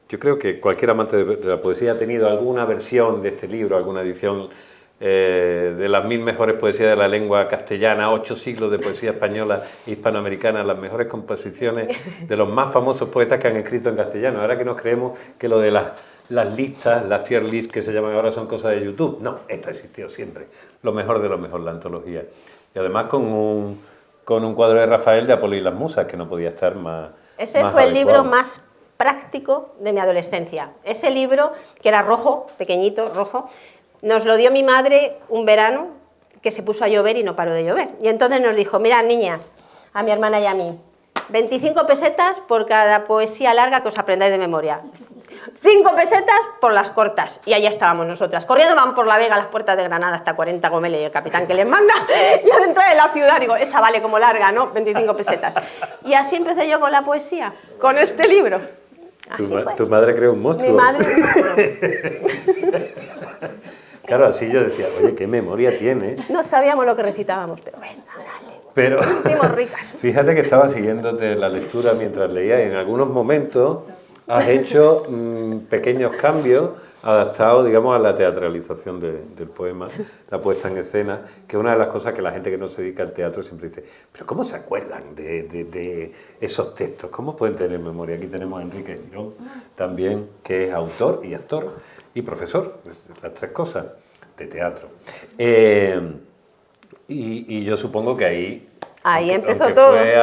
Yo creo que cualquier amante de la poesía ha tenido alguna versión de este libro, alguna edición de las 1000 mejores poesías de la lengua castellana, 8 siglos de poesía española e hispanoamericana, las mejores composiciones de los más famosos poetas que han escrito en castellano. Ahora que nos creemos que lo de las listas, las tier lists que se llaman ahora son cosas de YouTube. No, esto ha existido siempre. Lo mejor de lo mejor, la antología. Y además con un cuadro de Rafael de Apolo y las Musas, que no podía estar más Ese más fue el adecuado. libro más práctico de mi adolescencia. Ese libro, que era rojo, pequeñito, rojo, nos lo dio mi madre un verano que se puso a llover y no paró de llover. Y entonces nos dijo, mirad niñas, a mi hermana y a mí, 25 pesetas por cada poesía larga que os aprendáis de memoria. 5 pesetas por las cortas. Y allá estábamos nosotras. Corriendo van por la Vega a las puertas de Granada hasta 40 Gomeles y el capitán que les manda. Y al entrar en la ciudad digo, esa vale como larga, ¿no? 25 pesetas. Y así empecé yo con la poesía, con este libro. Así fue. Tu madre creó un monstruo. Mi madre. Claro, así yo decía, oye, qué memoria tiene. No sabíamos lo que recitábamos, pero venga, dale. Pero Fuimos ricas. fíjate que estaba siguiéndote la lectura mientras leía y en algunos momentos has hecho pequeños cambios adaptados, digamos, a la teatralización del poema, la puesta en escena, que es una de las cosas que la gente que no se dedica al teatro siempre dice, pero ¿cómo se acuerdan de esos textos? ¿Cómo pueden tener memoria? Aquí tenemos a Enrique Girón, también, que es autor y actor y profesor, las 3 cosas de teatro. Y yo supongo que ahí Empezó aunque todo. fue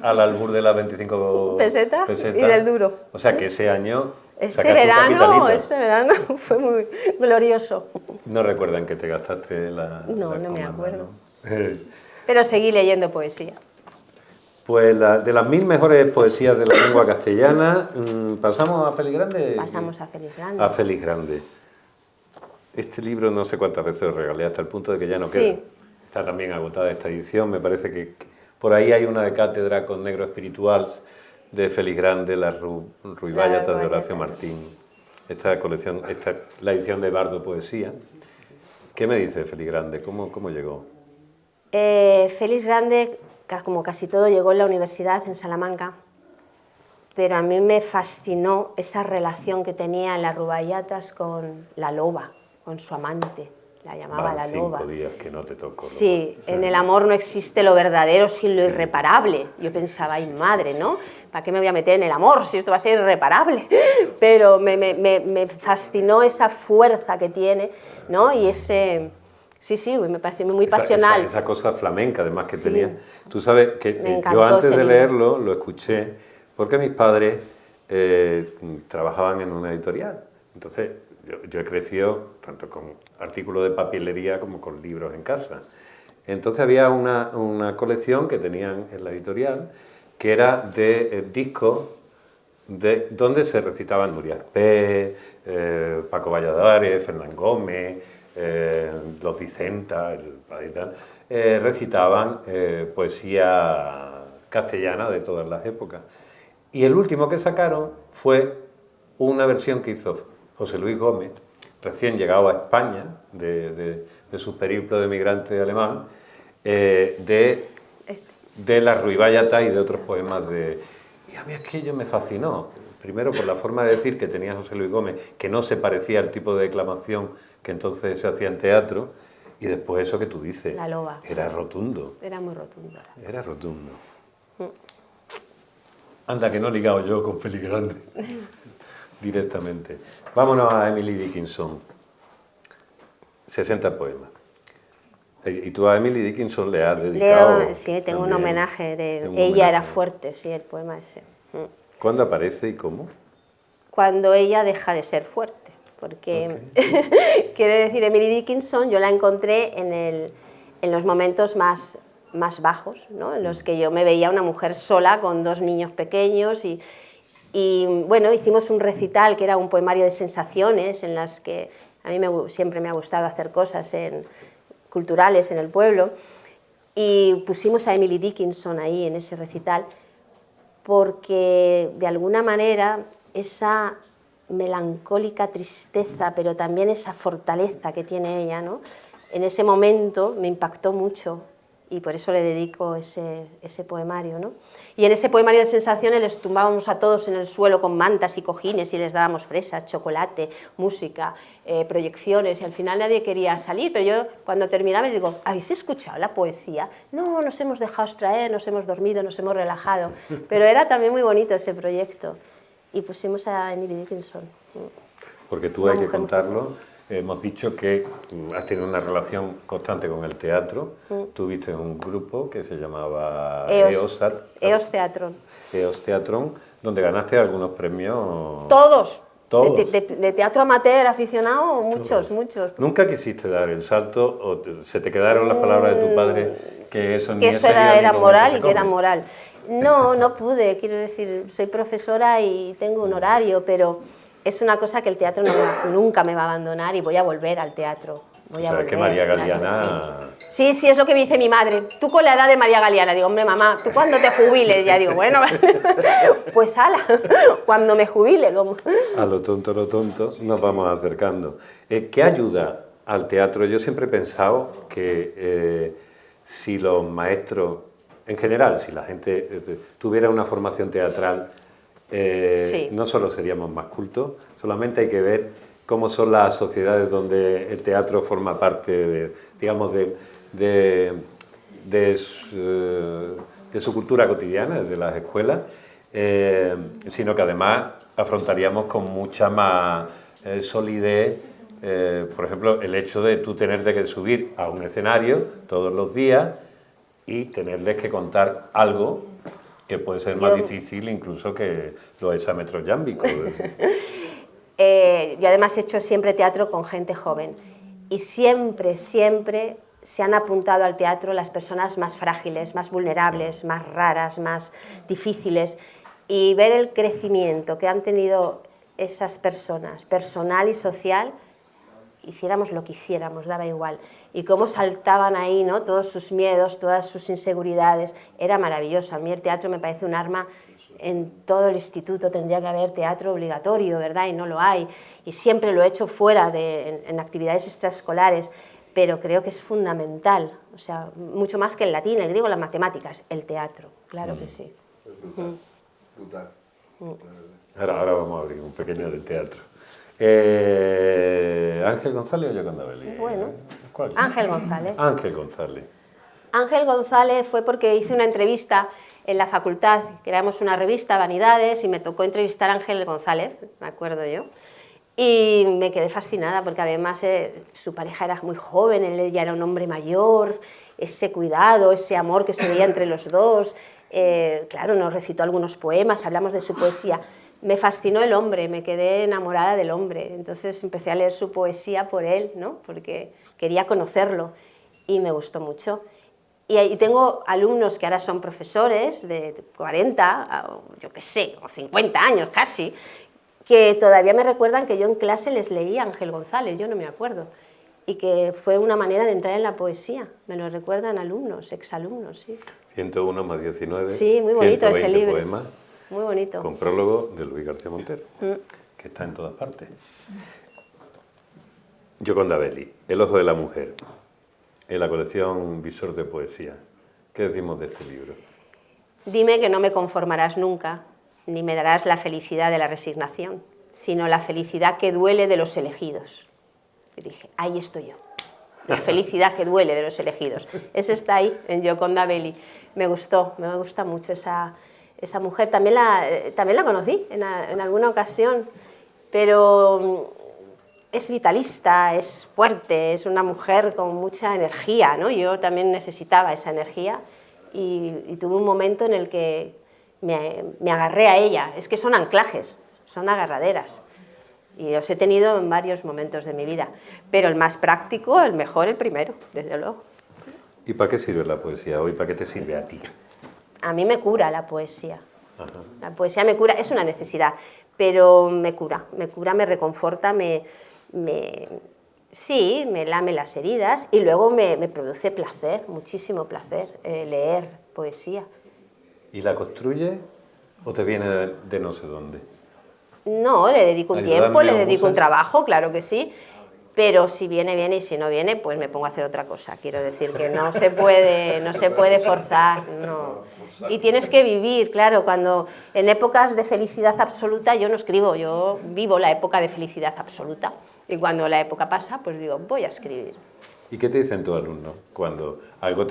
al albur de las 25 Pesetas y del duro. O sea que ese año Ese sacaste un capitalito. verano fue muy glorioso. No recuerdan que te gastaste No me comanda, acuerdo. ¿no? Pero seguí leyendo poesía. Pues de las 1000 mejores poesías de la lengua castellana, pasamos a Félix Grande. Pasamos a Félix Grande. A Félix Grande. Este libro no sé cuántas veces lo regalé, hasta el punto de que ya no Sí. queda. Está también agotada esta edición, me parece que por ahí hay una de cátedra con Negro Espiritual de Félix Grande, la Ruiballas de Horacio Martín. Esta colección, la edición de Bardo Poesía. ¿Qué me dice de Félix Grande? ¿Cómo llegó? Félix Grande, como casi todo, llegó en la universidad en Salamanca. pero a mí me fascinó esa relación que tenía en las Rubayatas con la loba, con su amante, la llamaba la loba. 5 días que no te toco. Sí, en el amor no existe lo verdadero sin lo irreparable. Yo pensaba, ay madre, ¿no? ¿Para qué me voy a meter en el amor si esto va a ser irreparable? Pero me fascinó esa fuerza que tiene, ¿no? Y ese... Sí, me pareció muy pasional. Esa cosa flamenca, además, que tenía. Tú sabes que yo encantó antes de ese leerlo lo escuché porque mis padres trabajaban en una editorial. Entonces, yo he crecido tanto con artículos de papelería como con libros en casa. Entonces había una colección que tenían en la editorial que era de discos donde se recitaban Nuria Arpés, Paco Valladares, Fernán Gómez, los Dicenta, recitaban poesía castellana de todas las épocas. Y el último que sacaron fue una versión que hizo José Luis Gómez, recién llegado a España, de su periplo de migrante alemán, de la Rubaiyat y de otros poemas de... Y a mí aquello me fascinó. Primero por la forma de decir que tenía José Luis Gómez, que no se parecía al tipo de declamación que entonces se hacía en teatro, y después eso que tú dices. La loba. Era rotundo. Era muy rotundo. Era rotundo. Anda, que no he ligado yo con Félix Grande. Directamente. Vámonos a Emily Dickinson. 60 poemas. Y tú a Emily Dickinson le has dedicado... Sí, tengo un también, homenaje de... un Ella era homenaje. fuerte, sí, el poema ese. ¿Cuándo aparece y cómo? Cuando ella deja de ser fuerte, porque quiere decir, Emily Dickinson yo la encontré en los momentos más bajos, ¿no? En los que yo me veía una mujer sola con 2 niños pequeños y bueno, hicimos un recital que era un poemario de sensaciones en las que a mí siempre me ha gustado hacer cosas culturales en el pueblo, y pusimos a Emily Dickinson ahí en ese recital porque de alguna manera esa melancólica tristeza, pero también esa fortaleza que tiene ella, ¿no? En ese momento me impactó mucho y por eso le dedico ese poemario, ¿no? Y en ese poemario de sensaciones les tumbábamos a todos en el suelo con mantas y cojines y les dábamos fresas, chocolate, música, proyecciones, y al final nadie quería salir, pero yo cuando terminaba les digo, ¿habéis escuchado la poesía? No, nos hemos dejado extraer, nos hemos dormido, nos hemos relajado, pero era también muy bonito ese proyecto y pusimos a Emily Dickinson. Porque tú, hay que contarlo, hemos dicho que has tenido una relación constante con el teatro. Tuviste un grupo que se llamaba EOS Teatron. EOS Teatron, donde ganaste algunos premios. Todos. Todos. De teatro amateur, aficionado, muchos. ¿Nunca quisiste dar el salto o se te quedaron las palabras de tu padre que eso ni eso era moral y que era moral? No pude, quiero decir, soy profesora y tengo un horario, pero es una cosa que el teatro nunca me va a abandonar y voy a volver al teatro. Es que María Galeana... Sí, es lo que me dice mi madre. Tú con la edad de María Galeana. Digo, hombre, mamá, ¿tú cuándo te jubiles? Ya digo, bueno, pues ala, cuando me jubile. Como... A lo tonto, nos vamos acercando. ¿Qué ayuda al teatro? Yo siempre he pensado que si los maestros, en general, si la gente tuviera una formación teatral, sí. No solo seríamos más cultos, solamente hay que ver cómo son las sociedades donde el teatro forma parte de su cultura cotidiana, de las escuelas, sino que además afrontaríamos con mucha más solidez, por ejemplo, el hecho de tú tenerte que subir a un escenario todos los días y tenerles que contar algo que puede ser más difícil incluso que los exámetros yámbicos. Yo además he hecho siempre teatro con gente joven y siempre se han apuntado al teatro las personas más frágiles, más vulnerables, más raras, más difíciles, y ver el crecimiento que han tenido esas personas, personal y social, hiciéramos lo que hiciéramos, daba igual, y cómo saltaban ahí, ¿no? Todos sus miedos, todas sus inseguridades, era maravilloso. A mí el teatro me parece un arma. En todo el instituto tendría que haber teatro obligatorio, ¿verdad? Y no lo hay. Y siempre lo he hecho fuera, en actividades extraescolares, pero creo que es fundamental. O sea, mucho más que el latín, el griego, las matemáticas, el teatro, claro que sí. Brutal. Ahora vamos a abrir un pequeño de teatro. ¿Ángel González o Yoconda Belli? Bueno, ¿Cuál? Ángel González. Ángel González. Ángel González fue porque hice una entrevista en la facultad, creamos una revista, Vanidades, y me tocó entrevistar a Ángel González, me acuerdo yo, y me quedé fascinada porque además su pareja era muy joven, él ya era un hombre mayor, ese cuidado, ese amor que se veía entre los dos, claro, nos recitó algunos poemas, hablamos de su poesía. Me fascinó el hombre, me quedé enamorada del hombre, entonces empecé a leer su poesía por él, ¿no? Porque quería conocerlo y me gustó mucho. Y tengo alumnos que ahora son profesores de 40, yo qué sé, o 50 años casi, que todavía me recuerdan que yo en clase les leí a Ángel González, yo no me acuerdo, y que fue una manera de entrar en la poesía, me lo recuerdan alumnos, exalumnos, sí. 101 más 19, sí, muy bonito 120 ese libro. poemas, muy bonito. con prólogo de Luis García Montero, que está en todas partes. Yoconda Belli, El ojo de la mujer, en la colección Visor de Poesía. ¿Qué decimos de este libro? Dime que no me conformarás nunca, ni me darás la felicidad de la resignación, sino la felicidad que duele de los elegidos. Y dije, ahí estoy yo, la felicidad que duele de los elegidos. Ese está ahí, en Yoconda Belli. Me gusta mucho esa mujer. También la conocí en alguna ocasión, pero es vitalista, es fuerte, es una mujer con mucha energía, ¿no? Yo también necesitaba esa energía y tuve un momento en el que me agarré a ella. Es que son anclajes, son agarraderas. Y los he tenido en varios momentos de mi vida. Pero el más práctico, el mejor, el primero, desde luego. ¿Y para qué sirve la poesía hoy? ¿Para qué te sirve a ti? A mí me cura la poesía. Ajá. La poesía me cura, es una necesidad, pero me cura, me reconforta, sí, me lame las heridas y luego me produce placer, muchísimo placer, leer poesía. ¿Y la construye o te viene de no sé dónde? No, le dedico un ¿Ayudar tiempo, le a dedico un musas? trabajo, claro que sí, pero si viene, viene y si no viene, pues me pongo a hacer otra cosa. Quiero decir que no se puede forzar, no. Y tienes que vivir, claro, cuando en épocas de felicidad absoluta yo no escribo, yo vivo la época de felicidad absoluta. Y cuando la época pasa, pues digo, voy a escribir. ¿Y qué te dicen tus alumnos cuando algo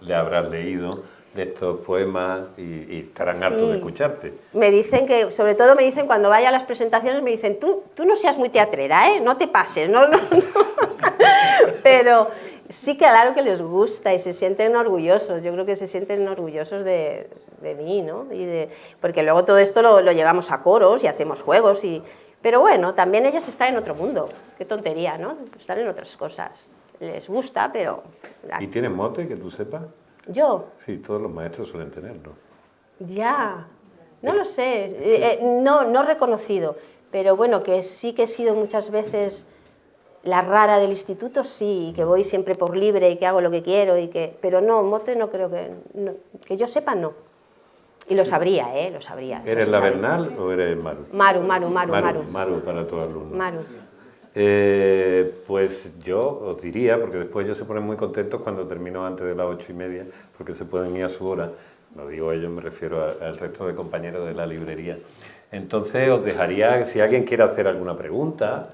le habrás leído de estos poemas y estarán hartos de escucharte? Me dicen que, sobre todo me dicen cuando vaya a las presentaciones, me dicen, tú no seas muy teatrera, ¿eh? No te pases, no. Pero sí, claro que les gusta y se sienten orgullosos, yo creo que se sienten orgullosos de mí, ¿no? Porque luego todo esto lo llevamos a coros y hacemos juegos, pero bueno, también ellos están en otro mundo, qué tontería, ¿no? Están en otras cosas, les gusta, pero... ¿Y tienes mote, que tú sepas? ¿Yo? Sí, todos los maestros suelen tenerlo. Ya, no lo sé, no reconocido, pero bueno, que sí que he sido muchas veces la rara del instituto, sí, y que voy siempre por libre y que hago lo que quiero, pero no, mote no creo que yo sepa, no. Y lo sabría, lo sabría. ¿Eres la Bernal o eres Maru? Maru. Maru para tus alumnos. Maru. Pues yo os diría, porque después ellos se ponen muy contentos cuando termino antes de las 8:30, porque se pueden ir a su hora. No digo ellos, me refiero al resto de compañeros de la librería. Entonces os dejaría, si alguien quiere hacer alguna pregunta,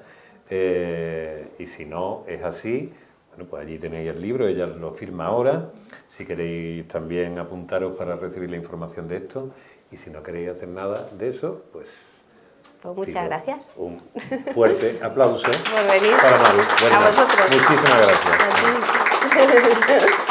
y si no es así, bueno, pues allí tenéis el libro, ella lo firma ahora. Si queréis también apuntaros para recibir la información de esto, y si no queréis hacer nada de eso, pues... Pues muchas gracias. Un fuerte aplauso por venir. para Maru. Bueno, a vosotros. muchísimas gracias. A ti.